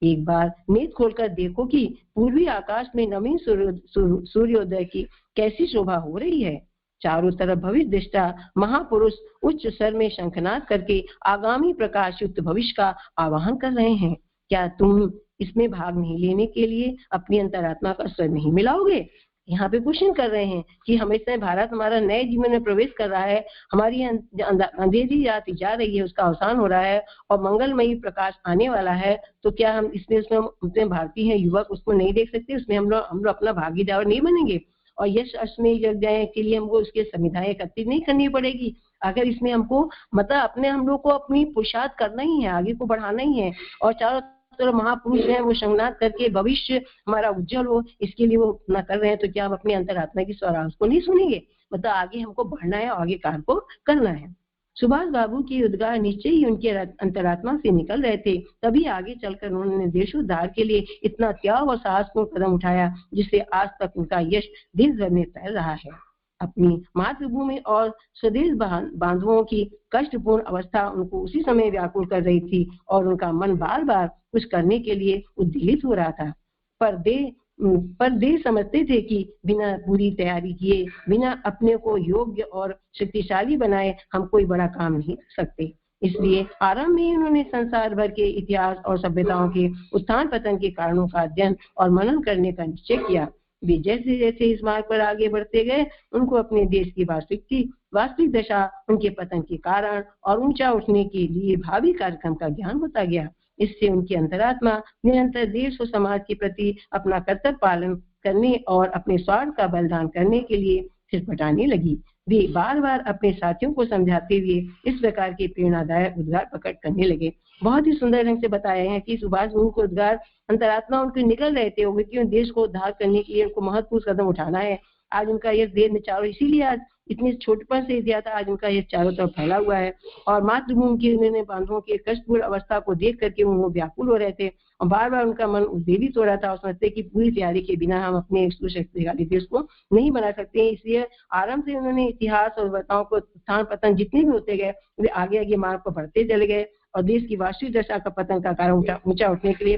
एक बार नेत्र खोलकर देखो कि पूर्वी आकाश में नवीन सूर्योदय की कैसी शोभा हो रही है। चारों तरफ भविष्य दृष्टा महापुरुष उच्च स्वर में शंखनाद करके आगामी प्रकाश युक्त भविष्य का आवाहन कर रहे हैं। क्या तुम इसमें भाग नहीं लेने के लिए अपनी अंतरात्मा का स्वर नहीं मिलाओगे? यहाँ पे क्वेश्चन कर रहे हैं कि हमेशा भारत हमारा नए जीवन में प्रवेश कर रहा है, हमारी अंधेरी रात जा रही है, उसका अवसान हो रहा है और मंगलमयी प्रकाश आने वाला है। तो क्या हम उसमें भारतीय हैं युवक उसको नहीं देख सकते? उसमें हम लोग अपना भागीदार नहीं बनेंगे? और यश अश्वमेध यज्ञ के लिए हमको उसके संविधाएं एकत्रित नहीं करनी पड़ेगी? अगर इसमें हमको मतलब हम लोग को अपनी पुरुषार्थ करना ही है, आगे को बढ़ाना ही है और चारों तरफ महापुरुष हैं वो संगनाद करके भविष्य हमारा उज्जवल हो, इसके लिए वो अपना कर रहे हैं। तो क्या हम अपनी अंतरात्मा की स्वराज को नहीं सुनेंगे? मतलब आगे हमको बढ़ना है, आगे कार्य को करना है। सुभाष बाबू के उद्गार निश्चय ही उनके अंतरात्मा से निकल रहे थे, तभी आगे चलकर उन्होंने देशोद्धार के लिए इतना त्याग और साहसपूर्ण कदम उठाया जिससे आज तक उनका यश देश भर में फैल रहा है। अपनी मातृभूमि और स्वदेश बांधवों की कष्टपूर्ण अवस्था उनको उसी समय व्याकुल कर रही थी और उनका मन बार बार कुछ करने के लिए उद्वेलित हो रहा था। पर देश समझते थे कि बिना पूरी तैयारी किए, बिना अपने को योग्य और शक्तिशाली बनाए हम कोई बड़ा काम नहीं कर सकते। इसलिए आरंभ में उन्होंने संसार भर के इतिहास और सभ्यताओं के उत्थान पतन के कारणों का अध्ययन और मनन करने का निश्चय किया। वे जैसे जैसे इस मार्ग पर आगे बढ़ते गए, उनको अपने देश की वास्तविक दशा, उनके पतन के कारण और ऊंचा उठने के लिए भावी कार्यक्रम का ज्ञान होता गया। इससे उनकी अंतरात्मा निरंतर देश और समाज के प्रति अपना कर्तव्य पालन करने और अपने स्वार्थ का बलिदान करने के लिए छिटपटाने लगी। वे बार बार अपने साथियों को समझाते हुए इस प्रकार के प्रेरणादायक उद्गार प्रकट करने लगे। बहुत ही सुंदर ढंग से बताया है कि सुभाष बाबू को उद्गार अंतरात्मा उनके निकल रहे थे, वो क्यों देश को उद्धार करने के लिए उनको महत्वपूर्ण कदम उठाना है। आज उनका यह देश में चारों, इसीलिए आज इतने छोटेपन से दिया था, आज उनका ये चारों तरफ फैला हुआ है और मातृभूमि की उन्होंने बांधवों की कष्टपूर्ण अवस्था को देख करके वो व्याकुल हो रहे थे और बार बार उनका मन उद्वेलित हो रहा था और समझते कि पूरी तैयारी के बिना हम अपने शक्तिशाली देश को नहीं बना सकते। इसलिए आरंभ से उन्होंने इतिहास और वार्ताओं को उत्थान पतन जितने भी होते गए वे आगे आगे मार्ग पर बढ़ते चले गए और देश की वास्तविक दशा का पतन का कारण ऊंचा उठने के लिए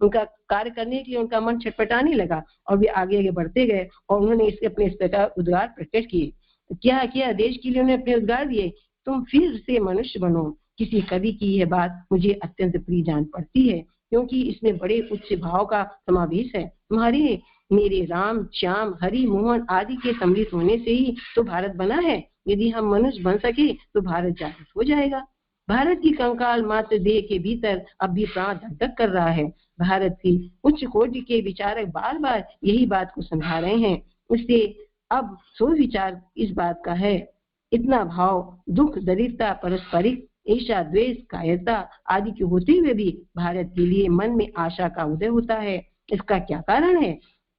उनका कार्य करने के लिए उनका मन छटपटाने लगा और वे आगे आगे बढ़ते गए और उन्होंने इसके अपने इस प्रकार उद्गार प्रकट किए। क्या किया? देश के लिए उन्होंने अपने उद्गार दिए, तुम फिर से मनुष्य बनो। किसी कवि की यह बात मुझे अत्यंत प्रिय जान पड़ती है क्योंकि इसमें बड़े उच्च भाव का समावेश है। तुम्हारे मेरे राम, श्याम, हरि, मोहन आदि के सम्मिलित होने से ही तो भारत बना है। यदि हम मनुष्य बन सके तो भारत जागृत हो जाएगा। भारत की कंकाल मात्र देह के भीतर अब भी प्राण धक कर रहा है। भारत की उच्च कोटि के विचारक बार बार यही बात को समझा रहे हैं। इससे अब सो विचार इस बात का है, इतना भाव, दुख, दरिद्रता, पारस्परिक ईर्ष्या, द्वेष, कायरता आदि के होते हुए भी भारत के लिए मन में आशा का उदय होता है। इसका क्या कारण है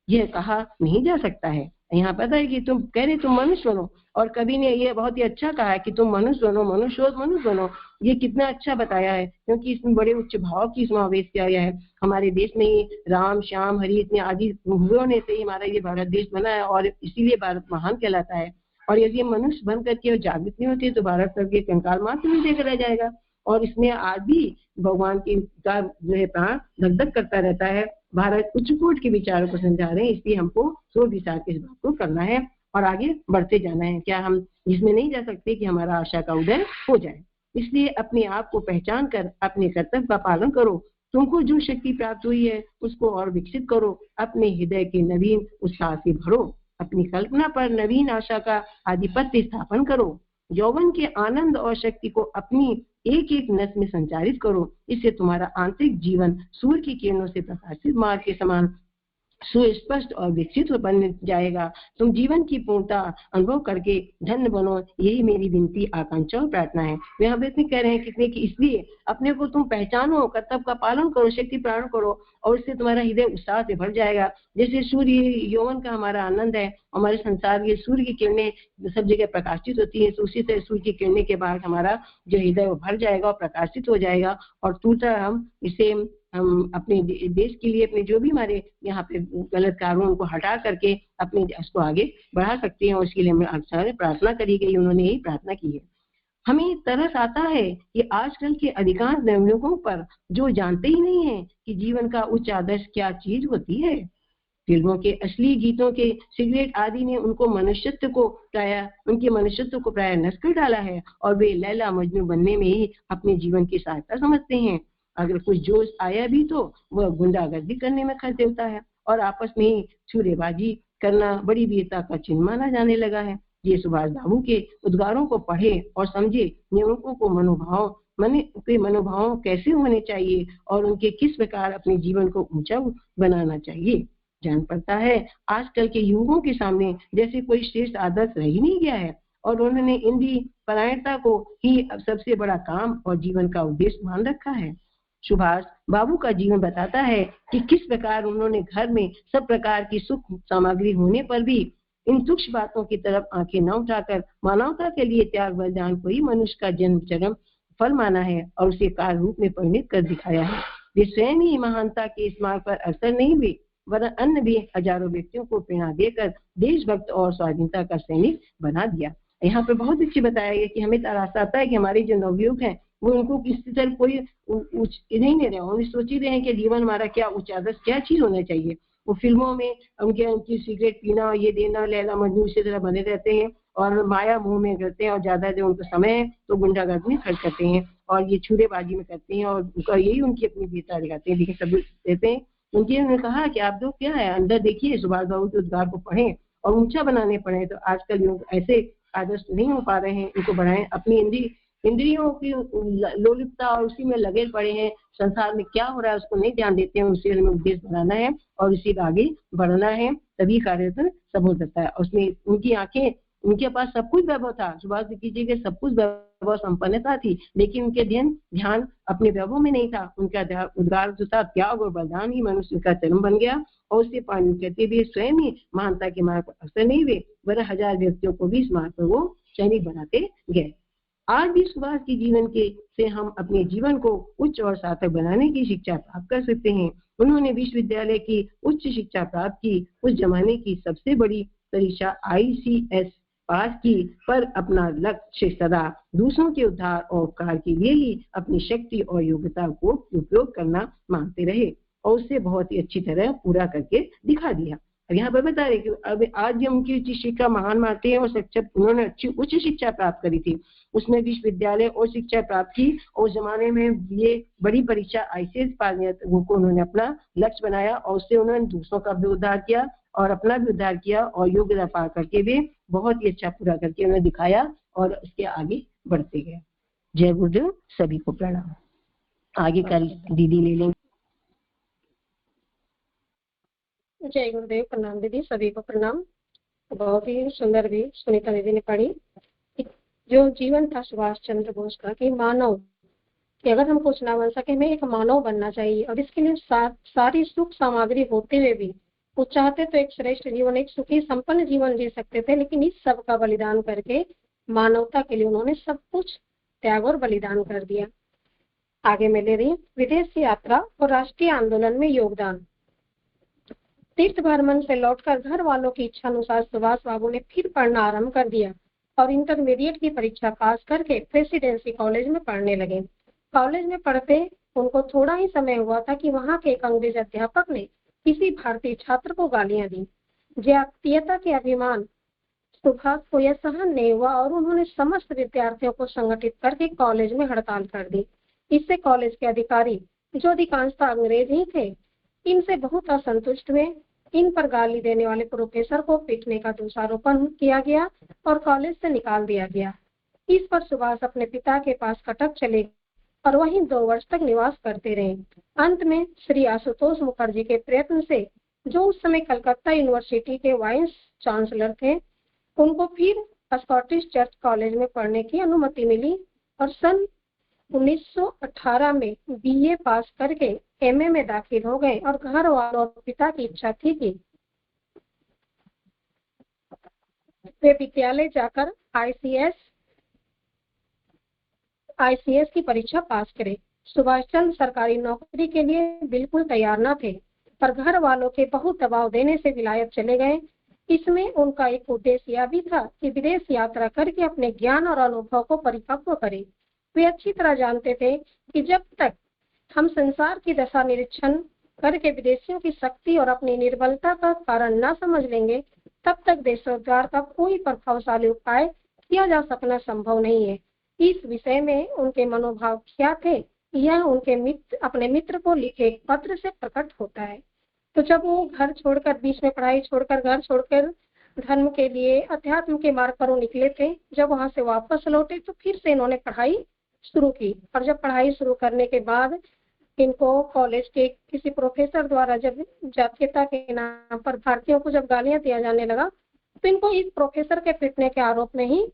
यह कहा नहीं जा सकता है। यहाँ पता है कि तुम कह रहे तुम मनुष्य बनो और कवि ने ये बहुत ही अच्छा कहा है कि तुम मनुष्य बनो, मनुष्य बनो। ये कितना अच्छा बताया है क्योंकि इसमें बड़े उच्च भाव की समावेश किया गया है। हमारे देश में ही राम, श्याम, हरि इतने आदि होने से ही हमारा ये भारत देश बना है और इसीलिए भारत महान कहलाता है। और यदि मनुष्य बन करके जागृत नहीं होते तो भारत के कंकाल मात्र में देकर रह जाएगा। और इसमें आज भी भगवान की का जो है प्राण धक धक करता रहता है। भारत उच्च कोट के विचारों को समझा रहे हैं, इसलिए हमको सोच विचार के इस बात को करना है और आगे बढ़ते जाना है। क्या हम इसमें नहीं जा सकते कि हमारा आशा का उदय हो जाए। इसलिए अपने आप को पहचान कर अपने कर्तव्य का पालन करो। तुमको जो शक्ति प्राप्त हुई है उसको और विकसित करो। अपने हृदय के नवीन उत्साह से भरो। अपनी कल्पना पर नवीन आशा का आधिपत्य स्थापन करो। यौवन के आनंद और शक्ति को अपनी एक एक नस में संचारित करो। इससे तुम्हारा आंतरिक जीवन सूर्य की किरणों से प्रकाशित मार्ग के समान सुस्पष्ट और विकसित बन जाएगा। तुम जीवन की पूर्णता अनुभव करके धन्य बनो, यही मेरी विनती, आकांक्षा और प्रार्थना है। वे हमें कह रहे हैं कितने की, इसलिए अपने को तुम पहचानो, कर्तव्य का पालन करो, शक्ति प्राण करो और इससे तुम्हारा हृदय उत्साह से भर जाएगा। जैसे सूर्य यौवन का हमारा आनंद है, हमारे संसार के सूर्य की किरणें सब जगह प्रकाशित होती है, तो उसी तरह सूर्य की किरणें के बाद हमारा जो हृदय वो भर जाएगा और प्रकाशित हो जाएगा। और दूसरा हम अपने देश के लिए अपने जो भी हमारे यहाँ पे गलत कार्यों उनको हटा करके अपने देश को आगे बढ़ा सकते हैं और इसके लिए हमें प्रार्थना करी गई, उन्होंने यही प्रार्थना की है। हमें तरस आता है कि आजकल के अधिकांश लोगों पर जो जानते ही नहीं है कि जीवन का उच्च आदर्श क्या चीज होती है। फिल्मों के असली गीतों के सिगरेट आदि ने उनके मनुष्यत्व को प्राय नष्ट कर डाला है और वे लैला मजनू बनने में ही अपने जीवन की सहायता समझते हैं। अगर कुछ जोश आया भी तो वह गुंडागर्दी करने में खर्च होता है और आपस में ही छुरेबाजी करना बड़ी वीरता का चिन्ह माना जाने लगा है। ये सुभाष बाबू के उद्गारों को पढ़े और समझे, नियमों को मनोभाव कैसे होने चाहिए और उनके किस प्रकार अपने जीवन को ऊंचा बनाना चाहिए। जान पड़ता है आजकल के युवकों के सामने जैसे कोई श्रेष्ठ आदर्श रह ही नहीं गया है और उन्होंने इंद्रिय परायणता को ही अब सबसे बड़ा काम और जीवन का उद्देश्य मान रखा है। सुभाष बाबू का जीवन बताता है कि किस प्रकार उन्होंने घर में सब प्रकार की सुख सामग्री होने पर भी इन सूक्ष्म बातों की तरफ आंखें न उठाकर मानवता के लिए त्याग बलिदान को ही मनुष्य का जन्म चरम फल माना है और उसे कार्य रूप में परिणत कर दिखाया है। वे स्वयं ही महानता के इस मार्ग पर अग्रसर नहीं हुए वरन अन्य भी हजारों व्यक्तियों को प्रेरणा देकर देशभक्त और स्वाधीनता का सैनिक बना दिया। यहाँ पे बहुत अच्छी बताया गया कि हमें तरस आता है कि हमारे जो नवयुवक हैं वो उनको किसी तरह कोई नहीं ले रहे, वो सोच ही रहे हैं कि जीवन हमारा क्या उच्च आदर्श क्या चीज होना चाहिए। वो फिल्मों में उनकी सिगरेट पीना, ये देना, लैला मजनू इसी तरह बने रहते हैं और माया मुंह में करते हैं और ज्यादा जो उनको समय है तो गुंडागर्दी में खर्च करते हैं और ये छुरेबाजी में करते हैं और उनका यही उनकी अपनी वीरता दिखाते हैं। लेकिन सब देते हैं उन्होंने कहा कि आप लोग क्या है अंदर देखिए, सुभाष बाबू के उद्गार को पढ़ें और ऊंचा बनाने पड़े। तो आजकल लोग ऐसे आदर्श नहीं हो पा रहे हैं, इनको बढ़ाएं। अपनी इंद्रियों की लोलुपता और उसी में लगे पड़े हैं, संसार में क्या हो रहा है उसको नहीं ध्यान देते हैं। उसी में उद्देश्य बनाना है और उसी का आगे बढ़ना है, तभी कार्य सब हो सकता है। उसमें उनकी आंखें, उनके पास सब कुछ वैभव था, सुभाष जी की सब कुछ वैभव संपन्नता थी, लेकिन उनके ध्यान अपने वैभव में नहीं था। उनका उद्गार जो था त्याग और बलिदान ही मनुष्य का चरम बन गया और उससे पालन करते हुए स्वयं ही महानता के मार्ग पर अग्रसर नहीं हुए वरन हजार व्यक्तियों को भी इस मार्ग पर वो सैनिक बनाते गए। आज भी सुभाष के जीवन से हम अपने जीवन को उच्च और सार्थक बनाने की शिक्षा प्राप्त कर सकते हैं। उन्होंने विश्वविद्यालय की उच्च शिक्षा प्राप्त की, उस जमाने की सबसे बड़ी परीक्षा ICS पास की, पर अपना लक्ष्य सदा दूसरों के उद्धार और उपकार के लिए ही अपनी शक्ति और योग्यता को उपयोग करना मानते रहे और उसे बहुत ही अच्छी तरह पूरा करके दिखा दिया। अब यहाँ पर बता रहे कि अब आज हम उनकी उच्च शिक्षा महान मानते हैं और शिक्षक उन्होंने अच्छी उच्च शिक्षा प्राप्त करी थी, उसमें विश्वविद्यालय और शिक्षा प्राप्त की और उस जमाने में ये बड़ी परीक्षा ICS पास को उन्होंने अपना लक्ष्य बनाया और उससे उन्होंने दूसरों का भी उद्धार किया और अपना भी उद्धार किया और योग्यता पार करके भी बहुत ही अच्छा पूरा करके उन्होंने दिखाया और उसके आगे बढ़ते गए। जय गुरुदेव, सभी को प्रणाम। आगे कल दीदी ले लेंगे। जय गुरुदेव, प्रणाम दीदी, सभी को प्रणाम। बहुत ही सुंदर भी सुनीता दीदी ने पढ़ी। जो जीवन था सुभाष चंद्र बोस का कि मानव कि अगर हम कुछ ना बन सके, हमें एक मानव बनना चाहिए और इसके लिए सारी सुख सामग्री होते हुए भी वो चाहते तो एक श्रेष्ठ जीवन, एक सुखी संपन्न जीवन जी सकते थे, लेकिन इस सब का बलिदान करके मानवता के लिए उन्होंने सब कुछ त्याग और बलिदान कर दिया। आगे मैं ले रही हूँ विदेश यात्रा और राष्ट्रीय आंदोलन में योगदान। तीर्थ भ्रमण से लौटकर घर वालों की इच्छा अनुसार सुभाष बाबू ने फिर पढ़ना आरंभ कर दिया और इंटरमीडिएट की परीक्षा पास करके प्रेसिडेंसी कॉलेज में पढ़ने लगे। कॉलेज में पढ़ते उनको थोड़ा ही समय हुआ था कि वहां के एक अंग्रेज अध्यापक ने किसी भारतीय छात्र को गालियां दी। जातीयता के अभिमान सुभाष को यह सहन नहीं हुआ और उन्होंने समस्त विद्यार्थियों को संगठित करके कॉलेज में हड़ताल कर दी। इससे कॉलेज के अधिकारी, जो अधिकांशतः अंग्रेज ही थे, इनसे बहुत असंतुष्ट हुए। इन पर गाली देने वाले प्रोफेसर को पीटने का दोषारोपण किया गया और कॉलेज से निकाल दिया गया। इस पर सुभाष अपने पिता के पास कटक चले और वहीं 2 वर्ष तक निवास करते रहे। अंत में श्री आशुतोष मुखर्जी के प्रयत्न से, जो उस समय कलकत्ता यूनिवर्सिटी के वाइस चांसलर थे, उनको फिर स्कॉटिश चर्च कॉलेज में पढ़ने की अनुमति मिली और सन 1918 में BA पास करके MA में दाखिल हो गए और घर वालों और पिता की इच्छा थी कि वे विद्यालय जाकर ICS की परीक्षा पास करें। सुभाष चंद्र सरकारी नौकरी के लिए बिल्कुल तैयार न थे, पर घर वालों के बहुत दबाव देने से विलायत चले गए। इसमें उनका एक उद्देश्य यह भी था कि विदेश यात्रा करके अपने ज्ञान और अनुभव को परिपक्व करें। वे अच्छी तरह जानते थे कि जब तक हम संसार की दशा निरीक्षण करके विदेशियों की शक्ति और अपनी निर्बलता का कारण न समझ लेंगे, तब तक देशोद्धार का कोई प्रभावशाली उपाय किया जा सकना संभव नहीं है। इस विषय में उनके मनोभाव क्या थे, यह उनके अपने मित्र को लिखे एक पत्र से प्रकट होता है। तो जब वो घर छोड़कर, बीच में पढ़ाई छोड़कर, घर छोड़कर धर्म के लिए, अध्यात्म के मार्ग पर वो निकले थे, जब वहां से वापस लौटे तो फिर से इन्होंने पढ़ाई शुरू की। और जब पढ़ाई शुरू करने के बाद इनको कॉलेज के किसी प्रोफेसर द्वारा जब जातीयता के नाम पर भारतीयों को जब गालियां दिया जाने लगा, तो इनको इस प्रोफेसर के पीटने के आरोप में ही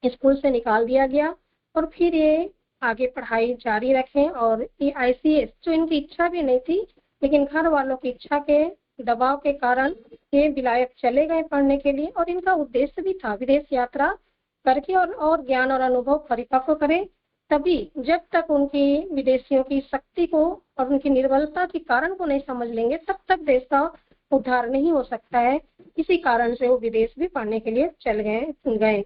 स्कूल से निकाल दिया गया। और फिर ये आगे पढ़ाई जारी रखें और ये ICS, जो इनकी इच्छा भी नहीं थी, लेकिन घर वालों की इच्छा के दबाव के कारण ये विलायत चले गए पढ़ने के लिए। और इनका उद्देश्य भी था विदेश यात्रा करके और ज्ञान और अनुभव परिपक्व करें। तभी जब तक उनकी विदेशियों की शक्ति को और उनकी निर्बलता के कारण को नहीं समझ लेंगे, तब तक देश का उद्धार नहीं हो सकता है। इसी कारण से वो विदेश भी पढ़ने के लिए चल गए।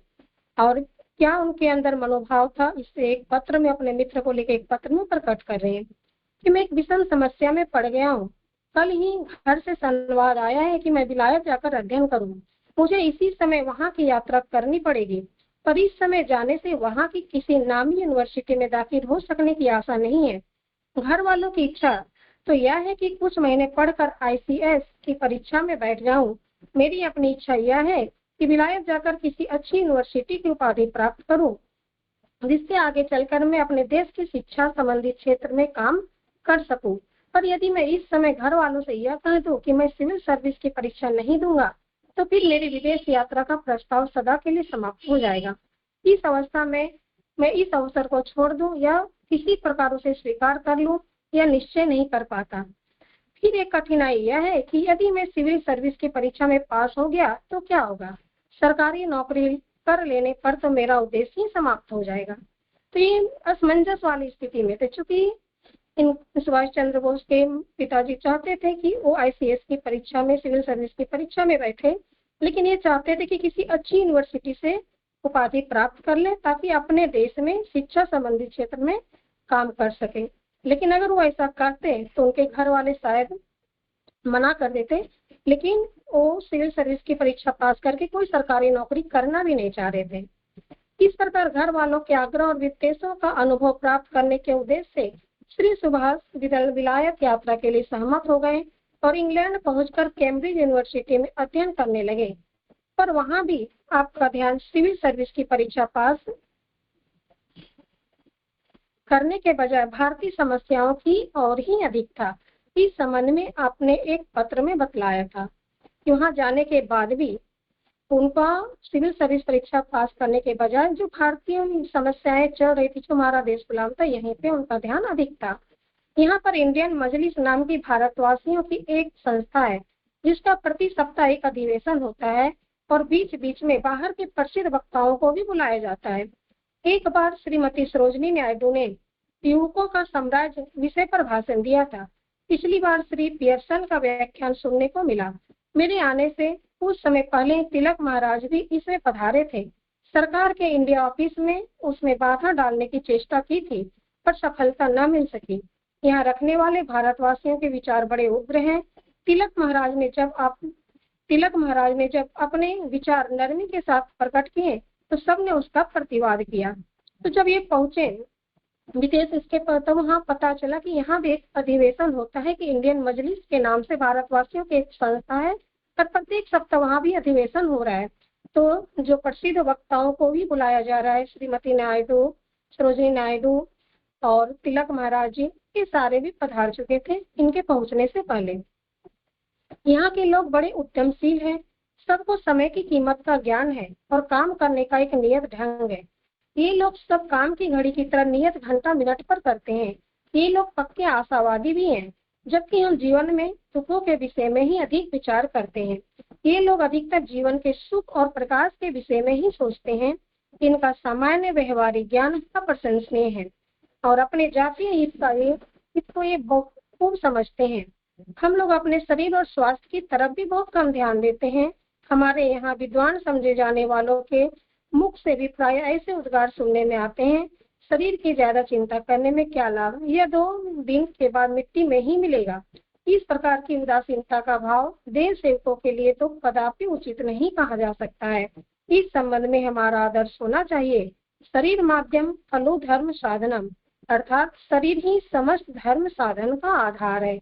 और क्या उनके अंदर मनोभाव था, इससे एक पत्र में अपने मित्र को लिखे एक पत्र में प्रकट कर रहे हैं कि मैं एक विषम समस्या में पड़ गया हूँ। कल ही घर से संवाद आया है कि मैं विलायत जाकर अध्ययन करूँ। मुझे इसी समय वहाँ की यात्रा करनी पड़ेगी, पर इस समय जाने से वहाँ की किसी नामी यूनिवर्सिटी में दाखिल हो सकने की आशा नहीं है। घर वालों की इच्छा तो यह है कि कुछ महीने पढ़कर ICS की परीक्षा में बैठ जाऊं। मेरी अपनी इच्छा यह है कि विलायत जाकर किसी अच्छी यूनिवर्सिटी की उपाधि प्राप्त करूं, जिससे आगे चलकर मैं अपने देश की शिक्षा संबंधी क्षेत्र में काम कर सकूं। पर यदि मैं इस समय घर वालों से यह कह दूं कि मैं सिविल सर्विस की परीक्षा नहीं दूंगा, तो फिर मेरी विदेश यात्रा का प्रस्ताव सदा के लिए समाप्त हो जाएगा। इस अवस्था में मैं इस अवसर को छोड़ दूं या किसी प्रकार उसे स्वीकार कर लूं, यह निश्चय नहीं कर पाता। फिर एक कठिनाई यह है कि यदि मैं सिविल सर्विस की परीक्षा में पास हो गया तो क्या होगा? सरकारी नौकरी कर लेने पर तो मेरा उद्देश्य ही समाप्त हो जाएगा। तो ये असमंजस वाली स्थिति में थे। चूंकि इन सुभाष चंद्र बोस के पिताजी चाहते थे कि वो ICS की परीक्षा में, सिविल सर्विस की परीक्षा में बैठे, लेकिन ये चाहते थे कि किसी अच्छी यूनिवर्सिटी से उपाधि प्राप्त कर ले ताकि अपने देश में शिक्षा संबंधी क्षेत्र में काम कर सके। लेकिन अगर वो ऐसा करते तो उनके घर वाले शायद मना कर देते, लेकिन वो सिविल सर्विस की परीक्षा पास करके कोई सरकारी नौकरी करना भी नहीं चाह रहे थे। इस प्रकार घर वालों के आग्रह और विदेशों का अनुभव प्राप्त करने के उद्देश्य से श्री सुभाष विलायत यात्रा के लिए सहमत हो गए और इंग्लैंड पहुंचकर कैम्ब्रिज यूनिवर्सिटी में अध्ययन करने लगे। पर वहां भी आपका ध्यान सिविल सर्विस की परीक्षा पास करने के बजाय भारतीय समस्याओं की और ही अधिक था। इस संबंध में आपने एक पत्र में बतलाया था कि वहां जाने के बाद भी उनका सिविल सर्विस परीक्षा पास करने के बजाय जो भारतीय समस्याएं चल रही थी, जो हमारा देश गुलाम था, यहीं पे उनका ध्यान अधिक था। यहाँ पर इंडियन मजलिस नाम की भारतवासियों की एक संस्था है जिसका प्रति सप्ताह एक अधिवेशन होता है और बीच बीच में बाहर के प्रसिद्ध वक्ताओं को भी बुलाया जाता है। एक बार श्रीमती सरोजनी नायडू ने युवकों का साम्राज्य विषय पर भाषण दिया था। पिछली बार श्री पियर्सन का व्याख्यान सुनने को मिला। मेरे आने से कुछ समय पहले तिलक महाराज भी इसमें पधारे थे। सरकार के इंडिया ऑफिस में उसमें बाधा डालने की चेष्टा की थी, पर सफलता न मिल सकी। यहाँ रखने वाले भारतवासियों के विचार बड़े उग्र हैं। तिलक महाराज ने जब अपने विचार नरमी के साथ प्रकट किए तो सबने उसका प्रतिवाद किया। तो जब ये पहुंचे विदेश इसके पर, तो वहाँ पता चला कि यहाँ भी एक अधिवेशन होता है कि इंडियन मजलिस के नाम से भारतवासियों की एक संस्था है और प्रत्येक सप्ताह वहाँ भी अधिवेशन हो रहा है। तो जो प्रसिद्ध वक्ताओं को भी बुलाया जा रहा है, श्रीमती नायडू, सरोजिनी नायडू और तिलक महाराज जी, ये सारे भी पधार चुके थे इनके पहुंचने से पहले। यहाँ के लोग बड़े उद्यमशील हैं, सबको समय की कीमत का ज्ञान है और काम करने का एक नियत ढंग है। ये लोग सब काम की घड़ी की तरह नियत घंटा मिनट पर करते हैं। ये लोग पक्के आशावादी भी हैं, जबकि हम जीवन में सुखों के विषय में ही अधिक विचार करते हैं। ये लोग अधिकतर जीवन के सुख और प्रकाश के विषय में ही सोचते हैं। इनका सामान्य व्यवहारिक ज्ञान प्रशंसनीय है और अपने जातीय हित को ये खूब समझते हैं। हम लोग अपने शरीर और स्वास्थ्य की तरफ भी बहुत कम ध्यान देते हैं। हमारे यहाँ विद्वान समझे जाने वालों के मुख से भी प्राय ऐसे उद्गार सुनने में आते हैं, शरीर की ज्यादा चिंता करने में क्या लाभ, यह 2 दिन के बाद मिट्टी में ही मिलेगा। इस प्रकार की उदासीनता का भाव देव सेवकों के लिए तो कदापि उचित नहीं कहा जा सकता है। इस संबंध में हमारा आदर्श होना चाहिए, शरीर माध्यम खलु धर्म साधनम, अर्थात शरीर ही समस्त धर्म साधन का आधार है।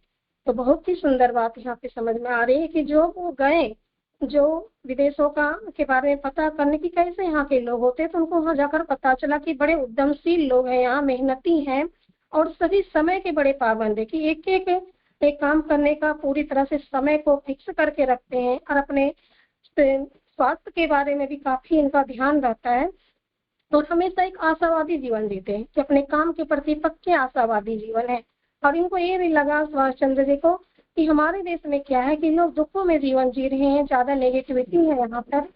तो बहुत ही सुंदर बात यहाँ पे समझ में आ रही है कि जो वो गए, जो विदेशों का के बारे में पता करने की कैसे यहाँ के लोग होते हैं, तो उनको वहां जाकर पता चला कि बड़े उद्यमशील लोग हैं, यहाँ मेहनती हैं और सभी समय के बड़े पाबंद है कि एक काम करने का पूरी तरह से समय को फिक्स करके रखते हैं और अपने स्वास्थ्य के बारे में भी काफी इनका ध्यान रहता है और हमेशा एक आशावादी जीवन जीते हैं कि अपने काम के प्रति पक्के आशावादी जीवन है। और इनको ये भी लगा सुभाष चंद्र जी को कि हमारे देश में क्या है कि लोग दुखों में जीवन जी रहे हैं, ज्यादा नेगेटिविटी है यहाँ पर।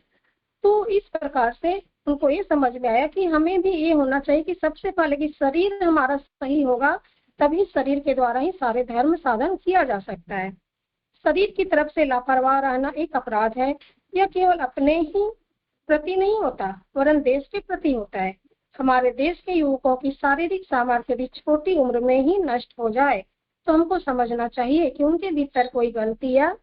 तो इस प्रकार से उनको ये समझ में आया कि हमें भी ये होना चाहिए कि सबसे पहले कि शरीर हमारा सही होगा, तभी शरीर के द्वारा ही सारे धर्म साधन किया जा सकता है। शरीर की तरफ से लापरवाह रहना एक अपराध है। यह केवल अपने ही प्रति नहीं होता वरन देश के प्रति होता है। हमारे देश के युवकों की शारीरिक सामर्थ्य यदि छोटी उम्र में ही नष्ट हो जाए तो हमको समझना चाहिए कि उनके भीतर कोई गलती या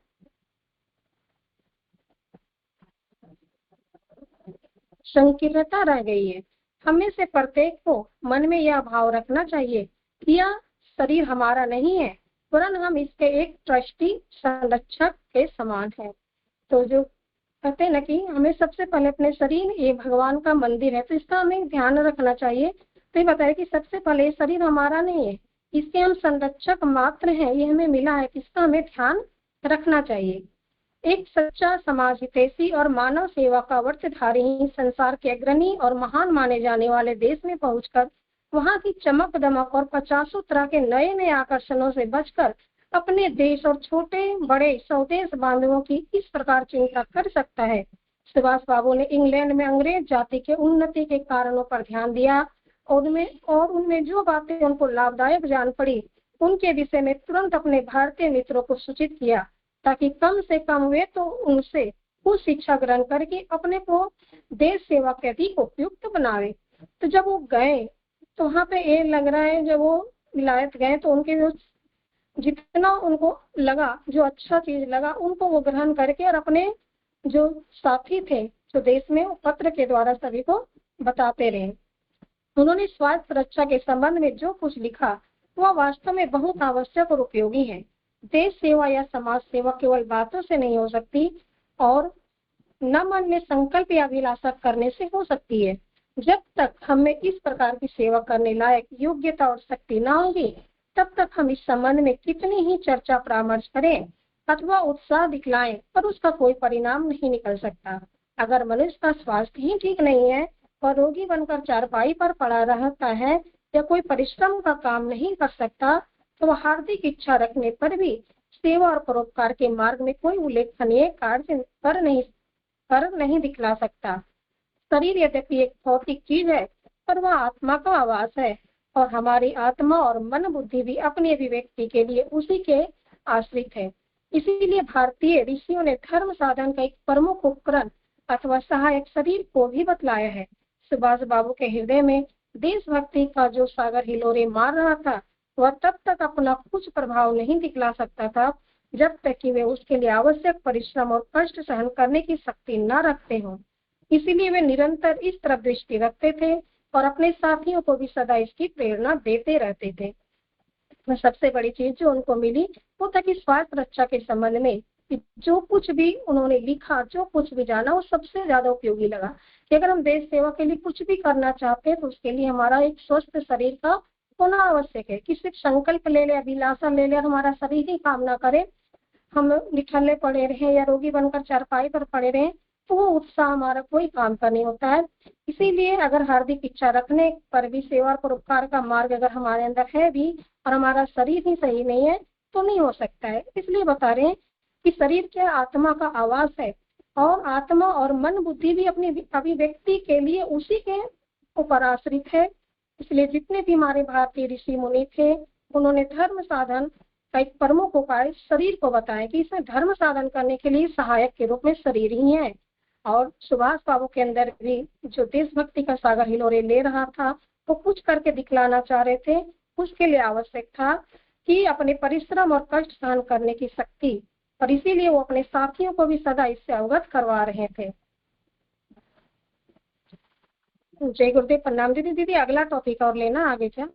संकीर्णता रह गई है। हमें से प्रत्येक को मन में यह भाव रखना चाहिए कि यह शरीर हमारा नहीं है वरन हम इसके एक ट्रस्टी संरक्षक के समान है। तो जो कहते हैं ना कि हमें सबसे पहले अपने शरीर ये भगवान का मंदिर है, तो इसका हमें ध्यान रखना चाहिए। तो ये बताया कि सबसे पहले शरीर हमारा नहीं है, इसके हम संरक्षक मात्र हैं, ये हमें मिला है, इसका हमें ध्यान रखना चाहिए। एक सच्चा समाज हितैषी और मानव सेवा का व्रतधारी ही संसार के अग्रणी और महान माने जाने वाले देश में पहुंचकर वहां की चमक दमक और 50 तरह के नए नए आकर्षणों से बचकर अपने देश और छोटे बड़े स्वदेश बांधवों की इस प्रकार चिंता कर सकता है। सुभाष बाबू ने इंग्लैंड में अंग्रेज जाति के उन्नति के कारणों पर ध्यान दिया और उनमें जो बातें उनको लाभदायक जान पड़ी उनके विषय में तुरंत अपने भारतीय मित्रों को सूचित किया ताकि कम से कम वे तो उनसे कुछ शिक्षा ग्रहण करके अपने को देश सेवा के अधिक उपयुक्त बनावे। तो जब वो गए तो वहाँ पे ये लग रहा है, जब वो विलायत गए तो उनके जो जितना उनको लगा, जो अच्छा चीज लगा, उनको वो ग्रहण करके और अपने जो साथी थे जो देश में पत्र के द्वारा सभी को बताते रहे। उन्होंने स्वास्थ्य रक्षा के संबंध में जो कुछ लिखा वह वास्तव में बहुत आवश्यक और उपयोगी है। देश सेवा या समाज सेवा केवल बातों से नहीं हो सकती और न मन में संकल्प या अभिलाषा करने से हो सकती है। जब तक हमें इस प्रकार की सेवा करने लायक योग्यता और शक्ति न होगी तब तक हम इस संबंध में कितनी ही चर्चा परामर्श करें अथवा उत्साह दिखलाएं पर उसका कोई परिणाम नहीं निकल सकता। अगर मनुष्य का स्वास्थ्य ही ठीक नहीं है और रोगी बनकर चारपाई पर पड़ा रहता है या कोई परिश्रम का काम नहीं कर सकता तो वह हार्दिक इच्छा रखने पर भी सेवा और परोपकार के मार्ग में कोई उल्लेखनीय कार्य कर नहीं दिखला सकता। शरीर यद्यपि एक भौतिक चीज है पर वह आत्मा का आवास है और हमारी आत्मा और मन बुद्धि भी अपनी अभिव्यक्ति के लिए उसी के आश्रित है। इसीलिए भारतीय ऋषियों ने धर्म साधन का एक प्रमुख उपकरण अथवा सहायक शरीर को भी बतलाया है। सुभाष बाबू के हृदय में देशभक्ति का जो सागर हिलोरे मार रहा था वह तब तक अपना कुछ प्रभाव नहीं दिखला सकता था जब तक कि वे उसके लिए आवश्यक परिश्रम और कष्ट सहन करने की शक्ति न रखते हों। इसीलिए वे निरंतर इस तरफ दृष्टि रखते थे और अपने साथियों को भी सदा इसकी प्रेरणा देते रहते थे। सबसे बड़ी चीज जो उनको मिली वो था कि स्वास्थ्य रक्षा के संबंध में जो कुछ भी उन्होंने लिखा, जो कुछ भी जाना, वो सबसे ज्यादा उपयोगी लगा कि अगर हम देश सेवा के लिए कुछ भी करना चाहते हैं तो उसके लिए हमारा एक स्वस्थ शरीर का होना आवश्यक है। कि सिर्फ संकल्प ले ले, अभिलाषा ले ले और हमारा शरीर ही काम ना करे, हम निठल्ले पड़े रहे या रोगी बनकर चारपाई पर पड़े रहे तो वो उत्साह हमारा कोई काम का नहीं होता है। इसीलिए अगर हार्दिक इच्छा रखने पर भी सेवा और परोपकार का मार्ग अगर हमारे अंदर है भी और हमारा शरीर ही सही नहीं है तो नहीं हो सकता है। इसलिए बता रहे हैं कि शरीर क्या आत्मा का आवास है और आत्मा और मन बुद्धि भी अपनी अभिव्यक्ति के लिए उसी के ऊपर आश्रित है। इसलिए जितने भी हमारे भारतीय ऋषि मुनि थे उन्होंने धर्म साधन का एक प्रमुख उपाय शरीर को बताएं कि इसमें धर्म साधन करने के लिए सहायक के रूप में शरीर ही है। और सुभाष बाबू के अंदर भी जो देशभक्ति का सागर हिलोरे ले रहा था वो कुछ करके दिखलाना चाह रहे थे। उसके लिए आवश्यक था कि अपने परिश्रम और कष्ट सहन करने की शक्ति, और इसीलिए वो अपने साथियों को भी सदा इससे अवगत करवा रहे थे। जय गुरुदेव। प्रणाम दीदी। दीदी अगला टॉपिक और लेना आगे क्या?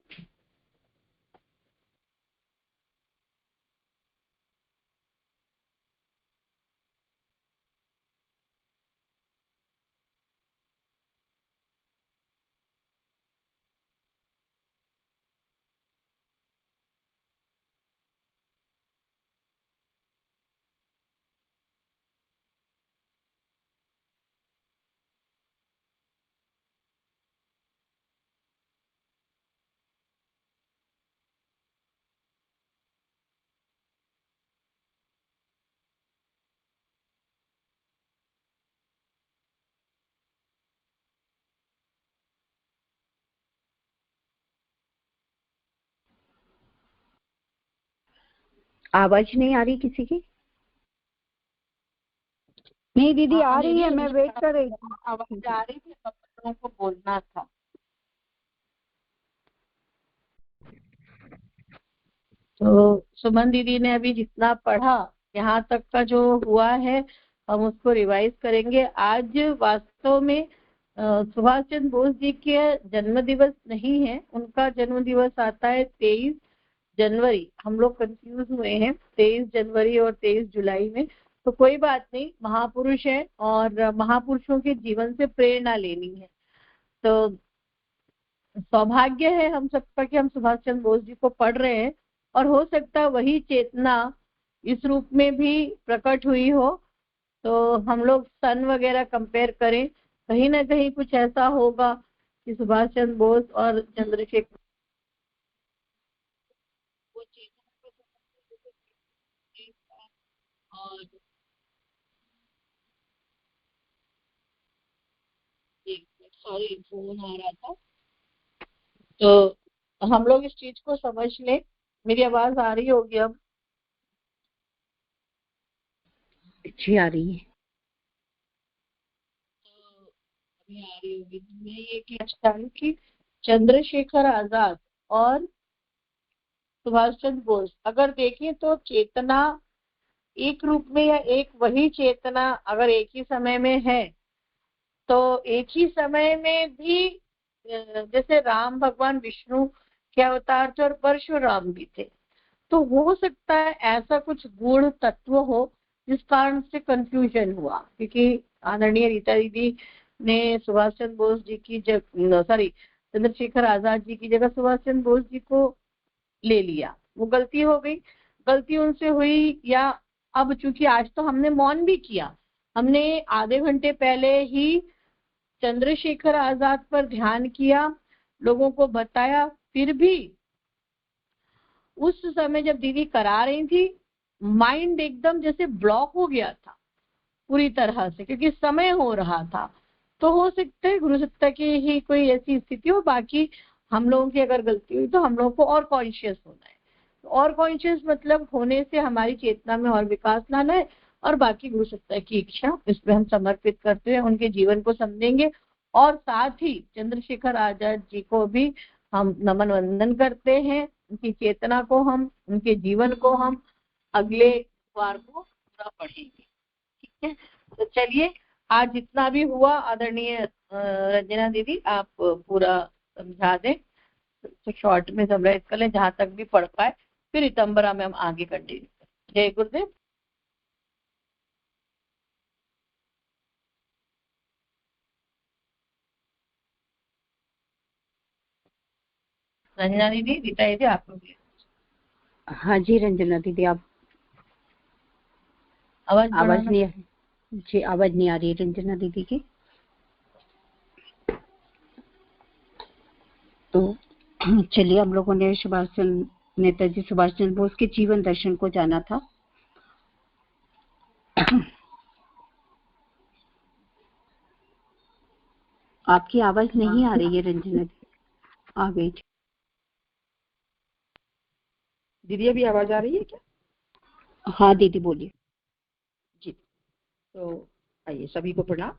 आवाज नहीं आ रही किसी की? नहीं दीदी आ रही है, मैं वेट कर रही थी। आवाज आ रही थी, बच्चों को बोलना था। तो सुमन दीदी ने अभी जितना पढ़ा यहाँ तक का जो हुआ है हम उसको रिवाइज करेंगे। आज वास्तव में सुभाष चंद्र बोस जी के जन्म दिवस नहीं है, उनका जन्म दिवस आता है 23 जनवरी। हम लोग कंफ्यूज हुए हैं 23 जनवरी और 23 जुलाई में, तो कोई बात नहीं, महापुरुष है और महापुरुषों के जीवन से प्रेरणा लेनी है। तो सौभाग्य है हम सबका कि हम सुभाष चंद्र बोस जी को पढ़ रहे हैं और हो सकता है वही चेतना इस रूप में भी प्रकट हुई हो। तो हम लोग सन वगैरह कंपेयर करें, कहीं ना कहीं कुछ ऐसा होगा कि सुभाष चंद्र बोस और चंद्रशेखर वो चेतना और सॉरी फोन आ रहा था, तो हम लोग इस चीज को समझ लें। मेरी आवाज आ रही होगी अब? अच्छी आ रही है। अभी आ रही होगी। मैं ये कहना चाह रही हूँ कि चंद्रशेखर आजाद और सुभाष चंद्र बोस अगर देखें तो चेतना एक रूप में या एक वही चेतना अगर एक ही समय में है तो एक ही समय में भी जैसे राम भगवान विष्णु के अवतार थे और परशुराम भी थे, तो हो सकता है ऐसा कुछ गूढ़ तत्व हो जिस कारण से कंफ्यूजन हुआ। क्योंकि आदरणीय रीता दीदी ने सुभाष चंद्र बोस जी की चंद्रशेखर आजाद जी की जगह सुभाष चंद्र बोस जी को ले लिया, वो गलती हो गई। गलती उनसे हुई, या अब चूंकि आज तो हमने मौन भी किया, हमने आधे घंटे पहले ही चंद्रशेखर आजाद पर ध्यान किया, लोगों को बताया, फिर भी उस समय जब दीदी करा रही थी माइंड एकदम जैसे ब्लॉक हो गया था पूरी तरह से, क्योंकि समय हो रहा था। तो हो सकता है गुरु सत्ता की ही कोई ऐसी स्थिति हो। बाकी हम लोगों की अगर गलती हुई तो हम लोगों को और कॉन्शियस होना है। और कॉन्शियस मतलब होने से हमारी चेतना में और विकास लाना है, और बाकी गुरु सत्ता की इच्छा इसमें हम समर्पित करते हुए उनके जीवन को समझेंगे। और साथ ही चंद्रशेखर आजाद जी को भी हम नमन वंदन करते हैं, उनकी चेतना को हम, उनके जीवन को हम अगले बार को पूरा पढ़ेंगे। ठीक है, तो चलिए आज जितना भी हुआ आदरणीय रंजना दीदी आप पूरा समझा दें, तो शॉर्ट में समराइज कर लें जहां तक भी पढ़ पाए, फिर रितंबरा में हम आगे कंटिन्यू करें। जय गुरुदेव। रंजना दीदी, रीता दीदी, आप लोग हाँ जी रंजना दीदी, आप आवाज नहीं जी, आवाज नहीं आ रही रंजना दीदी की। तो चलिए, हम लोगों ने नेताजी सुभाष चंद्र बोस के जीवन दर्शन को जाना था। आपकी आवाज नहीं आ रही है रंजना दीदी। आ गई। दीदी अभी आवाज आ रही है क्या? हाँ दीदी बोलिए। जी, तो आइए, सभी को प्रणाम।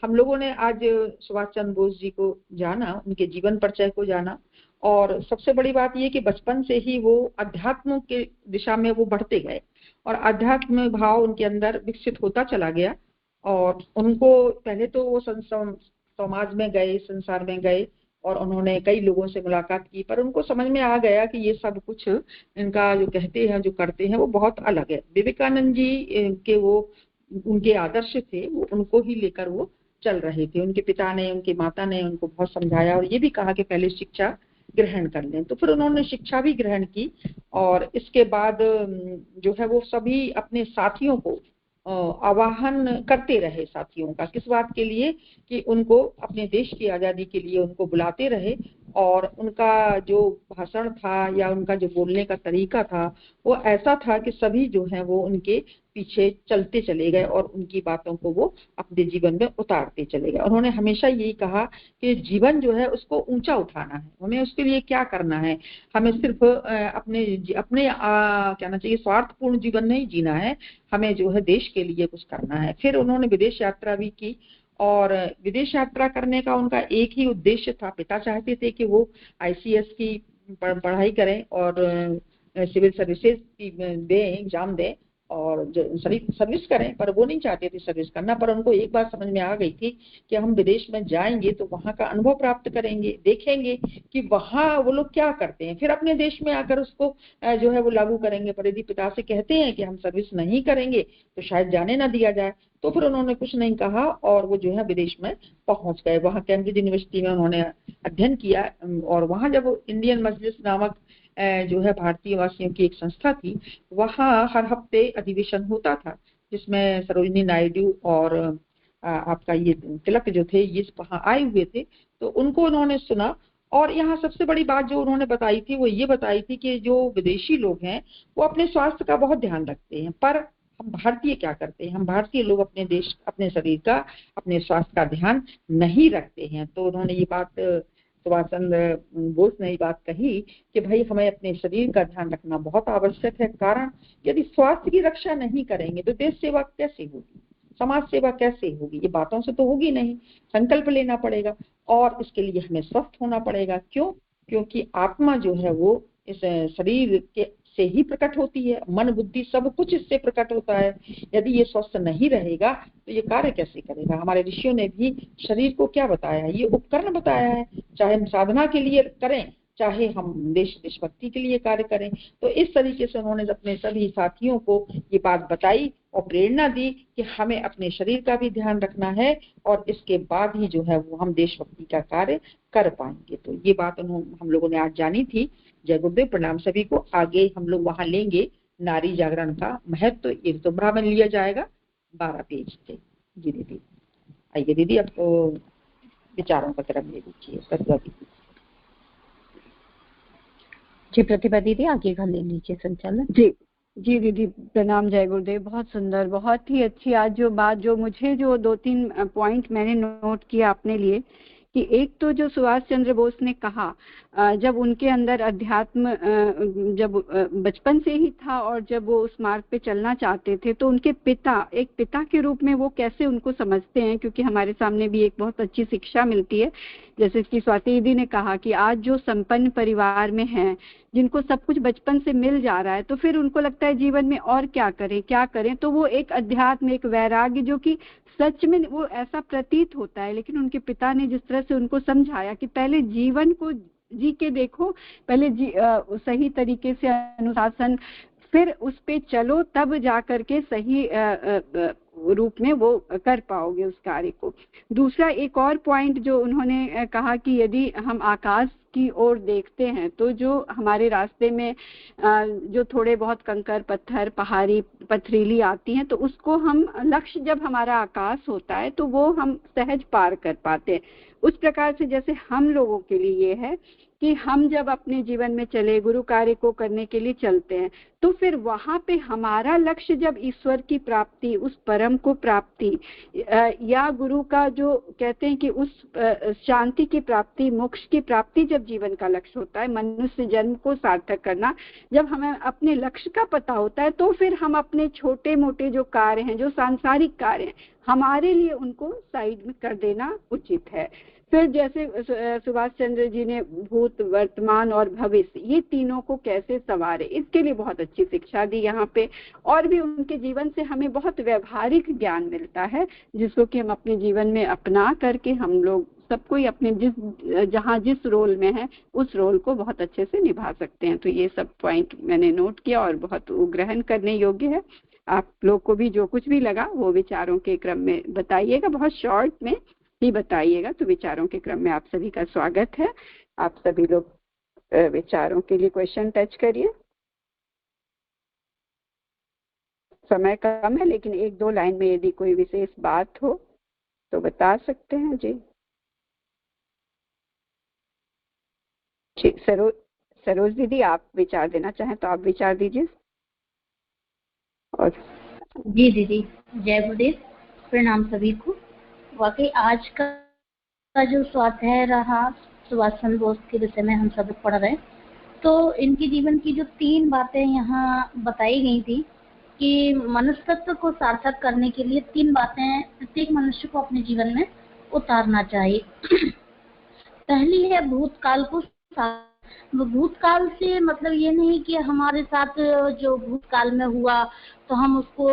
हम लोगों ने आज सुभाष चंद्र बोस जी को जाना, उनके जीवन परिचय को जाना, और सबसे बड़ी बात ये कि बचपन से ही वो अध्यात्म के दिशा में वो बढ़ते गए और अध्यात्म भाव उनके अंदर विकसित होता चला गया। और उनको पहले तो वो समाज में गए, संसार में गए और उन्होंने कई लोगों से मुलाकात की, पर उनको समझ में आ गया कि ये सब कुछ इनका जो कहते हैं, जो करते हैं, वो बहुत अलग है। विवेकानंद जी के वो उनके आदर्श थे, वो उनको ही लेकर वो चल रहे थे। उनके पिता ने, उनकी माता ने उनको बहुत समझाया और ये भी कहा कि पहले शिक्षा ग्रहण कर लें। तो फिर उन्होंने शिक्षा भी ग्रहण की और इसके बाद जो है वो सभी अपने साथियों को आवाहन करते रहे। साथियों का किस बात के लिए? कि उनको अपने देश की आजादी के लिए उनको बुलाते रहे और उनका जो भाषण था या उनका जो बोलने का तरीका था वो ऐसा था कि सभी जो है वो उनके पीछे चलते चले गए और उनकी बातों को वो अपने जीवन में उतारते चले गए। उन्होंने हमेशा यही कहा कि जीवन जो है उसको ऊंचा उठाना है, हमें उसके लिए क्या करना है, हमें सिर्फ अपने कहना चाहिए स्वार्थपूर्ण जीवन नहीं जीना है, हमें जो है देश के लिए कुछ करना है। फिर उन्होंने विदेश यात्रा भी की और विदेश यात्रा करने का उनका एक ही उद्देश्य था। पिता चाहते थे कि वो ICS की पढ़ाई करें और सिविल सर्विसेज की दें, एग्जाम दें और सर्विस करें, पर वो नहीं चाहते थे सर्विस करना। पर उनको एक बात समझ में आ गई थी कि हम विदेश में जाएंगे तो वहां का अनुभव प्राप्त करेंगे, देखेंगे कि वहां वो लोग क्या करते हैं, फिर अपने देश में आकर उसको जो है वो लागू करेंगे। पर यदि पिता से कहते हैं कि हम सर्विस नहीं करेंगे तो शायद जाने ना दिया जाए। तो फिर उन्होंने कुछ नहीं कहा और वो जो है विदेश में पहुंच गए। वहां कैम्ब्रिज यूनिवर्सिटी में उन्होंने अध्ययन किया और वहां जब इंडियन मजलिस नामक जो है भारतीय वासियों की एक संस्था थी, वहां हर हफ्ते अधिवेशन होता था जिसमें सरोजिनी नायडू और आपका ये तिलक जो थे ये वहां आए हुए थे। तो उनको उन्होंने सुना और यहाँ सबसे बड़ी बात जो उन्होंने बताई थी वो ये बताई थी कि जो विदेशी लोग हैं वो अपने स्वास्थ्य का बहुत ध्यान रखते हैं, पर हम भारतीय क्या करते हैं? हम भारतीय लोग अपने देश, अपने शरीर का, अपने स्वास्थ्य का ध्यान नहीं रखते हैं। तो उन्होंने ये बात, सुभाष चंद्र बोस ने ये बात कही कि भाई हमें अपने शरीर का ध्यान रखना बहुत आवश्यक है। कारण यदि स्वास्थ्य की रक्षा नहीं करेंगे तो देश सेवा कैसे होगी, समाज सेवा कैसे होगी? ये बातों से तो होगी नहीं, संकल्प लेना पड़ेगा और इसके लिए हमें स्वस्थ होना पड़ेगा। क्यों? क्योंकि आत्मा जो है वो इस शरीर के से ही प्रकट होती है, मन बुद्धि सब कुछ इससे प्रकट होता है। यदि ये स्वस्थ नहीं रहेगा तो ये कार्य कैसे करेगा? हमारे ऋषियों ने भी शरीर को क्या बताया है? ये उपकरण बताया है, चाहे हम साधना के लिए करें, चाहे हम देशभक्ति के लिए कार्य करें। तो इस तरीके से उन्होंने अपने सभी साथियों को ये बात बताई और प्रेरणा दी कि हमें अपने शरीर का भी ध्यान रखना है और इसके बाद ही जो है वो हम देशभक्ति का कार्य कर पाएंगे। तो ये बात हम लोगों ने आज जानी थी। जय गुरुदेव, प्रणाम सभी को। आगे हम लोग वहां लेंगे नारी जागरण का महत्व, ये ऋतुभा में लिया जाएगा 12 पेज से। जी दीदी, आइए दीदी, अब तो विचारों का तरफ ले लीजिए। प्रतिभा दीदी। जी प्रतिभा दीदी आगे कर ले लीजिए संचालन। जी दीदी, प्रणाम। जय गुरुदेव। बहुत सुंदर, बहुत ही अच्छी आज जो बात, जो मुझे जो 2-3 पॉइंट मैंने नोट किया अपने लिए, कि एक तो जो सुभाष चंद्र बोस ने कहा, जब उनके अंदर अध्यात्म जब बचपन से ही था और जब वो उस मार्ग पे चलना चाहते थे तो उनके पिता, एक पिता के रूप में वो कैसे उनको समझते हैं, क्योंकि हमारे सामने भी एक बहुत अच्छी शिक्षा मिलती है। जैसे कि स्वाति दीदी ने कहा कि आज जो संपन्न परिवार में हैं, जिनको सब कुछ बचपन से मिल जा रहा है, तो फिर उनको लगता है जीवन में और क्या करें, तो वो एक अध्यात्म, एक वैराग्य, जो कि सच में वो ऐसा प्रतीत होता है। लेकिन उनके पिता ने जिस तरह से उनको समझाया कि पहले जीवन को जी के देखो, पहले सही तरीके से अनुशासन, फिर उस पे चलो, तब जा करके सही रूप में वो कर पाओगे उस कार्य को। दूसरा एक और पॉइंट जो उन्होंने कहा कि यदि हम आकाश की ओर देखते हैं तो जो हमारे रास्ते में जो थोड़े बहुत कंकर पत्थर पहाड़ी पथरीली आती हैं, तो उसको हम, लक्ष्य जब हमारा आकाश होता है तो वो हम सहज पार कर पाते हैं। उस प्रकार से जैसे हम लोगों के लिए ये है कि हम जब अपने जीवन में चले, गुरु कार्य को करने के लिए चलते हैं, तो फिर वहां पे हमारा लक्ष्य जब ईश्वर की प्राप्ति, उस परम को प्राप्ति, या गुरु का जो कहते हैं कि उस शांति की प्राप्ति, मोक्ष की प्राप्ति जब जब जीवन का लक्ष्य होता है, मनुष्य जन्म को सार्थक करना, जब हमें अपने लक्ष्य का पता होता है तो फिर हम अपने छोटे मोटे जो कार्य हैं, जो सांसारिक कार्य हैं, हमारे लिए उनको साइड में कर देना उचित है। फिर जैसे सुभाष चंद्र जी ने भूत, वर्तमान और भविष्य, ये तीनों को कैसे संवारे, इसके लिए बहुत अच्छी शिक्षा दी यहाँ पे। और भी उनके जीवन से हमें बहुत व्यवहारिक ज्ञान मिलता है, जिसको कि हम अपने जीवन में अपना करके हम लोग सब कोई अपने जहाँ जिस रोल में है उस रोल को बहुत अच्छे से निभा सकते हैं। तो ये सब पॉइंट मैंने नोट किया और बहुत ग्रहण करने योग्य है। आप लोग को भी जो कुछ भी लगा वो विचारों के क्रम में बताइएगा, बहुत शॉर्ट में ही बताइएगा। तो विचारों के क्रम में आप सभी का स्वागत है। आप सभी लोग विचारों के लिए क्वेश्चन टच करिए। समय कम है, लेकिन 1-2 लाइन में यदि कोई विशेष बात हो तो बता सकते हैं जी। सरोज दीदी, आप विचार देना चाहें तो आप विचार दीजिए। और जी दीदी, जय गुरुदेव, प्रणाम सभी को। वाकई आज का जो स्वाध्याय रहा सुभाष चंद्र बोस के विषय में हम सब पढ़ रहे, तो इनके जीवन की जो 3 बातें यहाँ बताई गई थी कि मनुष्यत्व को सार्थक करने के लिए 3 बातें प्रत्येक मनुष्य को अपने जीवन में उतारना चाहिए। पहली है भूतकाल को। भूतकाल से मतलब ये नहीं कि हमारे साथ जो भूतकाल में हुआ तो हम उसको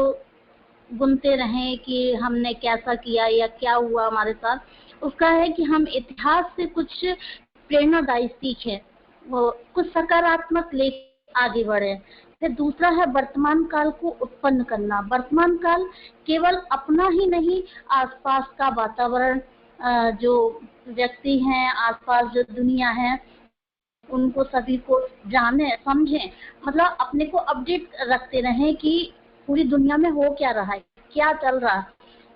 गुनते रहें कि हमने कैसा किया या क्या हुआ हमारे साथ। उसका है कि हम इतिहास से कुछ प्रेरणादायी सीखें, वो कुछ सकारात्मक ले आगे बढ़े। फिर दूसरा है वर्तमान काल को उत्पन्न करना। वर्तमान काल केवल अपना ही नहीं, आसपास का वातावरण, जो व्यक्ति हैं, आसपास जो दुनिया है, उनको सभी को जाने समझें, मतलब अपने को अपडेट रखते रहें कि पूरी दुनिया में हो क्या रहा है, क्या चल रहा है।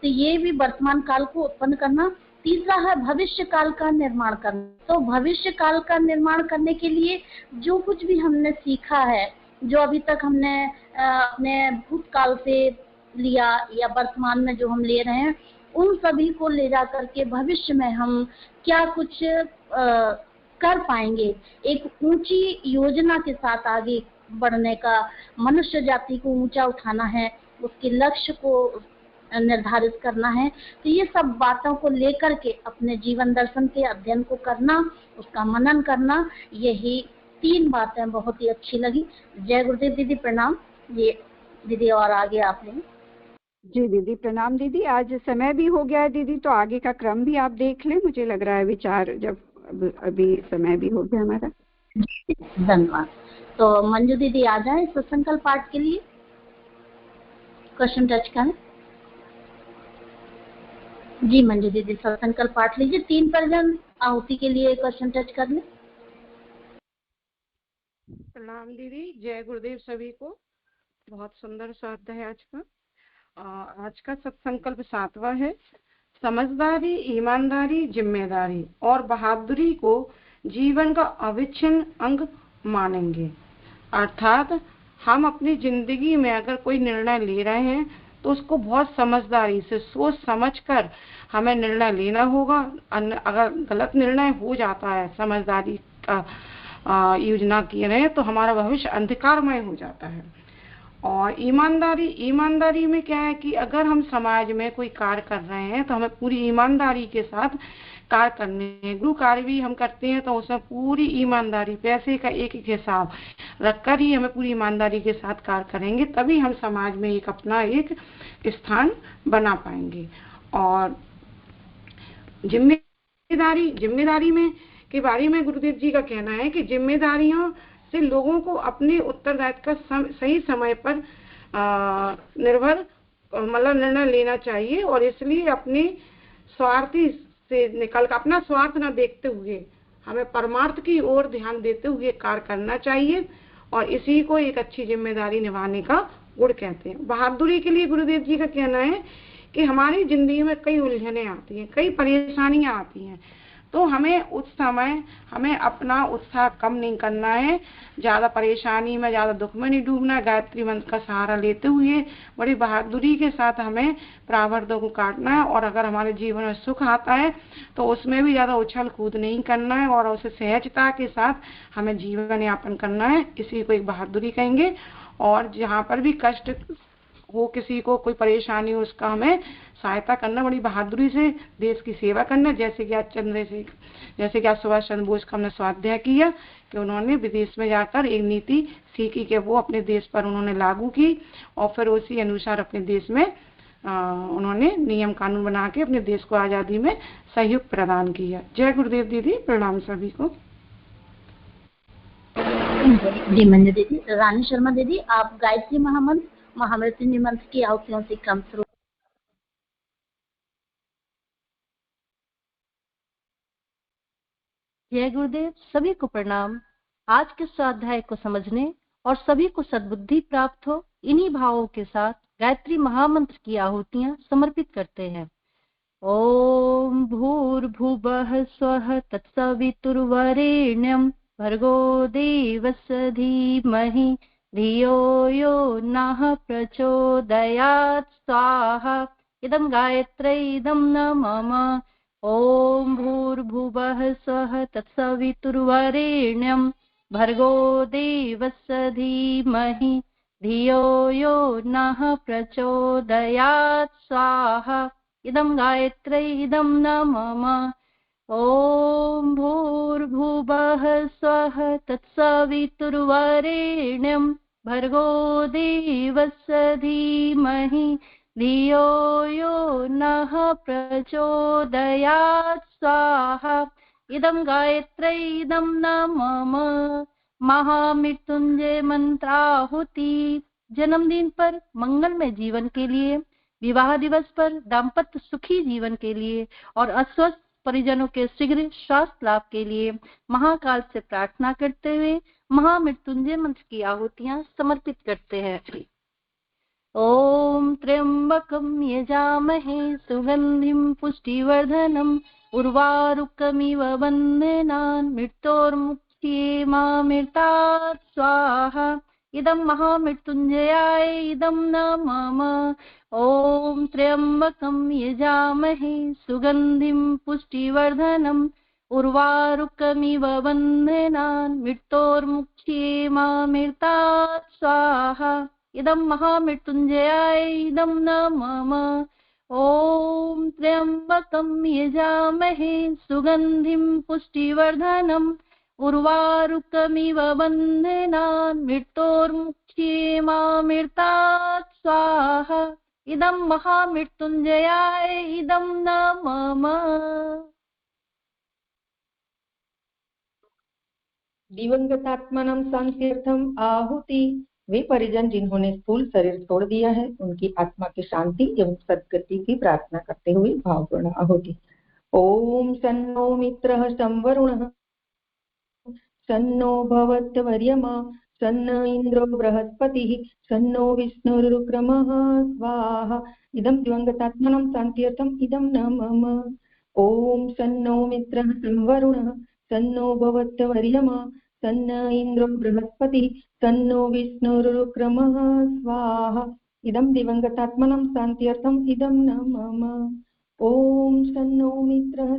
तो ये भी वर्तमान काल को उत्पन्न करना। तीसरा है भविष्य काल का निर्माण करना। तो भविष्य काल का निर्माण करने के लिए जो कुछ भी हमने सीखा है, जो अभी तक हमने अपने भूतकाल से लिया या वर्तमान में जो हम ले रहे हैं, उन सभी को ले जा करके भविष्य में हम क्या कुछ कर पाएंगे, एक ऊंची योजना के साथ आगे बढ़ने का, मनुष्य जाति को ऊंचा उठाना है, उसके लक्ष्य को निर्धारित करना है। तो ये सब बातों को लेकर के अपने जीवन दर्शन के अध्ययन को करना, उसका मनन करना, यही 3 बातें बहुत ही अच्छी लगी। जय गुरुदेव दीदी, प्रणाम। ये दीदी और आगे आपने। जी दीदी, प्रणाम दीदी। आज समय भी हो गया है दीदी, तो आगे का क्रम भी आप देख लें। मुझे लग रहा है विचार जब अभी समय भी हो गया हमारा। धन्यवाद। तो मंजू दीदी आ जाए सत्संकल्प पाठ के लिए, क्वेश्चन टच करें। जी मंजू दीदी, सत्संकल्प पाठ लीजिए। 3 पर्जन आहुति के लिए क्वेश्चन टच कर ले। प्रणाम दीदी, जय गुरुदेव सभी को। बहुत सुंदर स्वाध्याय है आज का। आज का सत्संकल्प 7वां है। समझदारी, ईमानदारी, जिम्मेदारी और बहादुरी को जीवन का अविच्छिन्न अंग मानेंगे। अर्थात हम अपनी जिंदगी में अगर कोई निर्णय ले रहे हैं तो उसको बहुत समझदारी से सोच समझ कर हमें निर्णय लेना होगा। अगर गलत निर्णय हो जाता है, समझदारी का योजना किए रहे तो हमारा भविष्य अंधकारमय हो जाता है। और ईमानदारी में क्या है कि अगर हम समाज में कोई कार्य कर रहे हैं तो हमें पूरी ईमानदारी के साथ कार्य करने हैं। गुरु कार्य भी हम करते हैं तो उसमें पूरी ईमानदारी, पैसे का एक एक हिसाब रखकर ही हमें पूरी ईमानदारी के साथ कार्य करेंगे, तभी हम समाज में एक अपना एक स्थान बना पाएंगे। और जिम्मेदारी में के बारे में गुरुदेव जी का कहना है कि जिम्मेदारियों से लोगों को अपने उत्तरदायित्व का सही समय पर निर्णय लेना चाहिए। और इसलिए अपने स्वार्थी से निकलकर अपना स्वार्थ न देखते हुए हमें परमार्थ की ओर ध्यान देते हुए कार्य करना चाहिए। और इसी को एक अच्छी जिम्मेदारी निभाने का गुण कहते हैं। बहादुरी के लिए गुरुदेव जी का कहना है कि हमारी जिंदगी में कई उलझनें आती हैं, कई परेशानियां आती हैं, तो हमें उस समय हमें अपना उत्साह कम नहीं करना है, ज़्यादा परेशानी में ज़्यादा दुख में नहीं डूबना है। गायत्री मंत्र का सहारा लेते हुए बड़ी बहादुरी के साथ हमें प्रारब्धों को काटना है, और अगर हमारे जीवन में सुख आता है तो उसमें भी ज़्यादा उछल कूद नहीं करना है और उसे सहजता के साथ हमें जीवन यापन करना है। इसी को एक बहादुरी कहेंगे। और जहाँ पर भी कष्ट हो, किसी को कोई परेशानी हो, उसका हमें सहायता करना, बड़ी बहादुरी से देश की सेवा करना। जैसे कि आज सुभाष चंद्र बोस का हमने स्वाध्याय किया कि उन्होंने विदेश में जाकर एक नीति सीखी कि वो अपने देश पर उन्होंने लागू की, और फिर उसी अनुसार अपने देश में उन्होंने नियम कानून बना के अपने देश को आज़ादी में सहयोग प्रदान किया। जय गुरुदेव दीदी, प्रणाम सभी को। जी मंजू दीदी। रानी शर्मा दीदी, आप गायत्री महामंत्र महामृत्युंजय मंत्र की आहुतियों से क्रम शुरू। जय गुरुदेव, सभी को प्रणाम। आज के स्वाध्याय को समझने और सभी को सद्बुद्धि प्राप्त हो, इन्हीं भावों के साथ गायत्री महामंत्र की आहुतियां समर्पित करते हैं। ओम भूर्भुवः स्वः तत्सवितुर्वरेण्यं भर्गो देवस्य धीमहि धियो यो नः प्रचोदयात् स्वाहा। इदं गायत्र्यै इदं न मम। ओम भूर्भुवः स्वः तत्सवितुर्वरेण्यं भर्गो देवस्य धीमहि धियो यो नः प्रचोदयात् स्वाहा। इदं गायत्र्यै इदं न मम। ओम भूर्भुवः स्वः तत्सवितुर्वरेण्यं भर्गो देवस्य धीमहि धियो यो नः प्रचोदयात् स्वाहा। इदं गायत्र्यै इदं न मम। महामृत्युंजय मंत्राहुति। जन्मदिन पर मंगलमय जीवन के लिए, विवाह दिवस पर दाम्पत्य सुखी जीवन के लिए और अस्वस्थ परिजनों के शीघ्र स्वास्थ्य लाभ के लिए महाकाल से प्रार्थना करते हुए महामृत्युंजय मंत्र की आहुतियां समर्पित करते हैं। ओम त्र्यंबकं यजामहे सुगंधिं पुष्टिवर्धनम् उर्वारुकमिव बन्धनान् मृत्योर्मुक्त्येमामृतात् स्वाहा। इदं महामृत्युंजयाय इदं न मम। ओम त्र्यंबकं यजामहे सुगंधिं पुष्टिवर्धनम् उर्वारुकमिव बन्धनान् मृत्योर्मुक्त्येमामृतात् स्वाहा। इदं महामृत्युंजयाय इदं न मम। ओम त्र्यंबकं यजामहे सुगंधिं पुष्टिवर्धनम् उर्वारुकमिव बन्धनान् मृत्योर्मुक्त्येमामृतात् स्वाहा। इदं महामृत्युंजयाय इदं न मम। दिवंगतात्मानं शांत्यर्थम आहुति। वे परिजन जिन्होंने स्थूल शरीर छोड़ दिया है, उनकी आत्मा की शांति एवं सद्गति की प्रार्थना करते हुए भावपूर्ण आहुति। ओम सन्नो मित्रः संवरुणः सन्नो भवत्यवर्यमा सन्न इंद्रो बृहस्पतिः सन्नो विष्णुरुक्रमः स्वाहा। इदं दिवंगतात्मनं शान्त्यर्थम् इदं न मम। ओम सन्नो मित्रः संवरुणः सन्नो भवत्यवर्यमा सन्न इंद्रो बृहस्पतिः सन्नो विष्णुरुक्रमः स्वाहा। इदं दिवंगतात्मनं शान्त्यर्थम् इदं न मम। ओम सन्नो मित्रः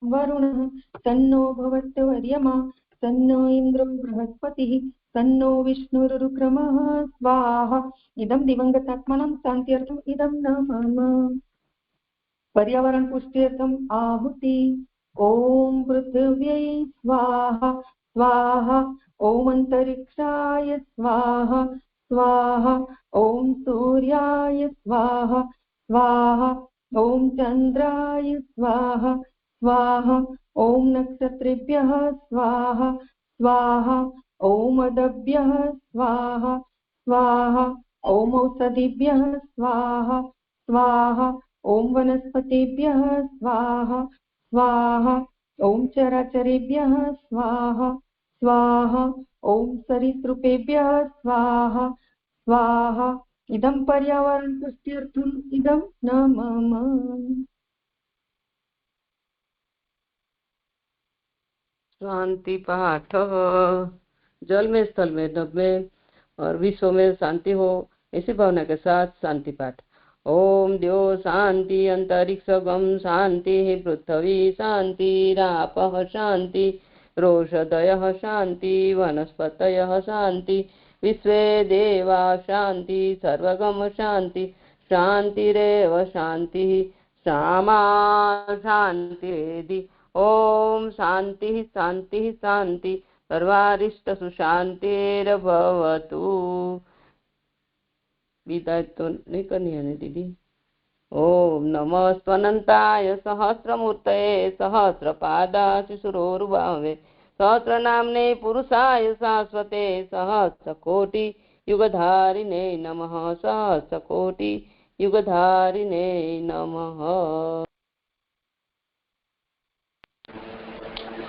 वरुणः सन्नो भवत्यवर्यमा सन्नो इंद्रो बृहस्पतिः सन्नो विष्णुरुक्रमः स्वाहा। इदं दिवंगतात्मनं शान्त्यर्थम् इदं न मम। पर्यावरण पुष्ट्यर्थम् आहुति। ओम पृथिव्यै स्वाहा स्वाहा। ओम अंतरिक्षाय स्वाहा स्वाहा। ओम सूर्याय स्वाहा स्वाहा। ओम चंद्राय स्वाहा स्वाहा। ओम नक्षत्रेभ्यः स्वाहा स्वाहा। ओम अदभ्यः स्वाहा स्वाहा। ओम औषधिभ्यः स्वाहा स्वाहा। ओम वनस्पतिभ्यः स्वाहा स्वाहा। ओम चराचरेभ्यः स्वाहा स्वाहा। ओम सरीसृपेभ्यः स्वाहा स्वाहा। इदं पर्यावरण पुष्ट्यर्थम् इदं न मम। शांति पाठ। जल में, स्थल में, नभ में और विश्व में शांति हो, इसी भावना के साथ शांति पाठ। ओम द्यो शांति अंतरिक्षगम शांति पृथ्वी शांति रापः शांति रोषधयः शांति वनस्पतयः शांति विश्वे देवा शांति सर्वगम शांति शांतिरेव शांति सामा शांतिरेधि। ओम शांति शांति शांति सर्वारिष्ट सुशांतिर्भवतु। विदाई तो नहीं करनी है दीदी। ओम नमः स्वनंताय सहस्रमूर्तये सहस्रपादा शिशुरोरुभावे सहस्रनाम्ने पुरुषाय शाश्वते सहस्रकोटि युगधारिणे नमः सहस्रकोटि युगधारिणे नमः।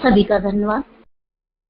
सभी का धन्यवाद।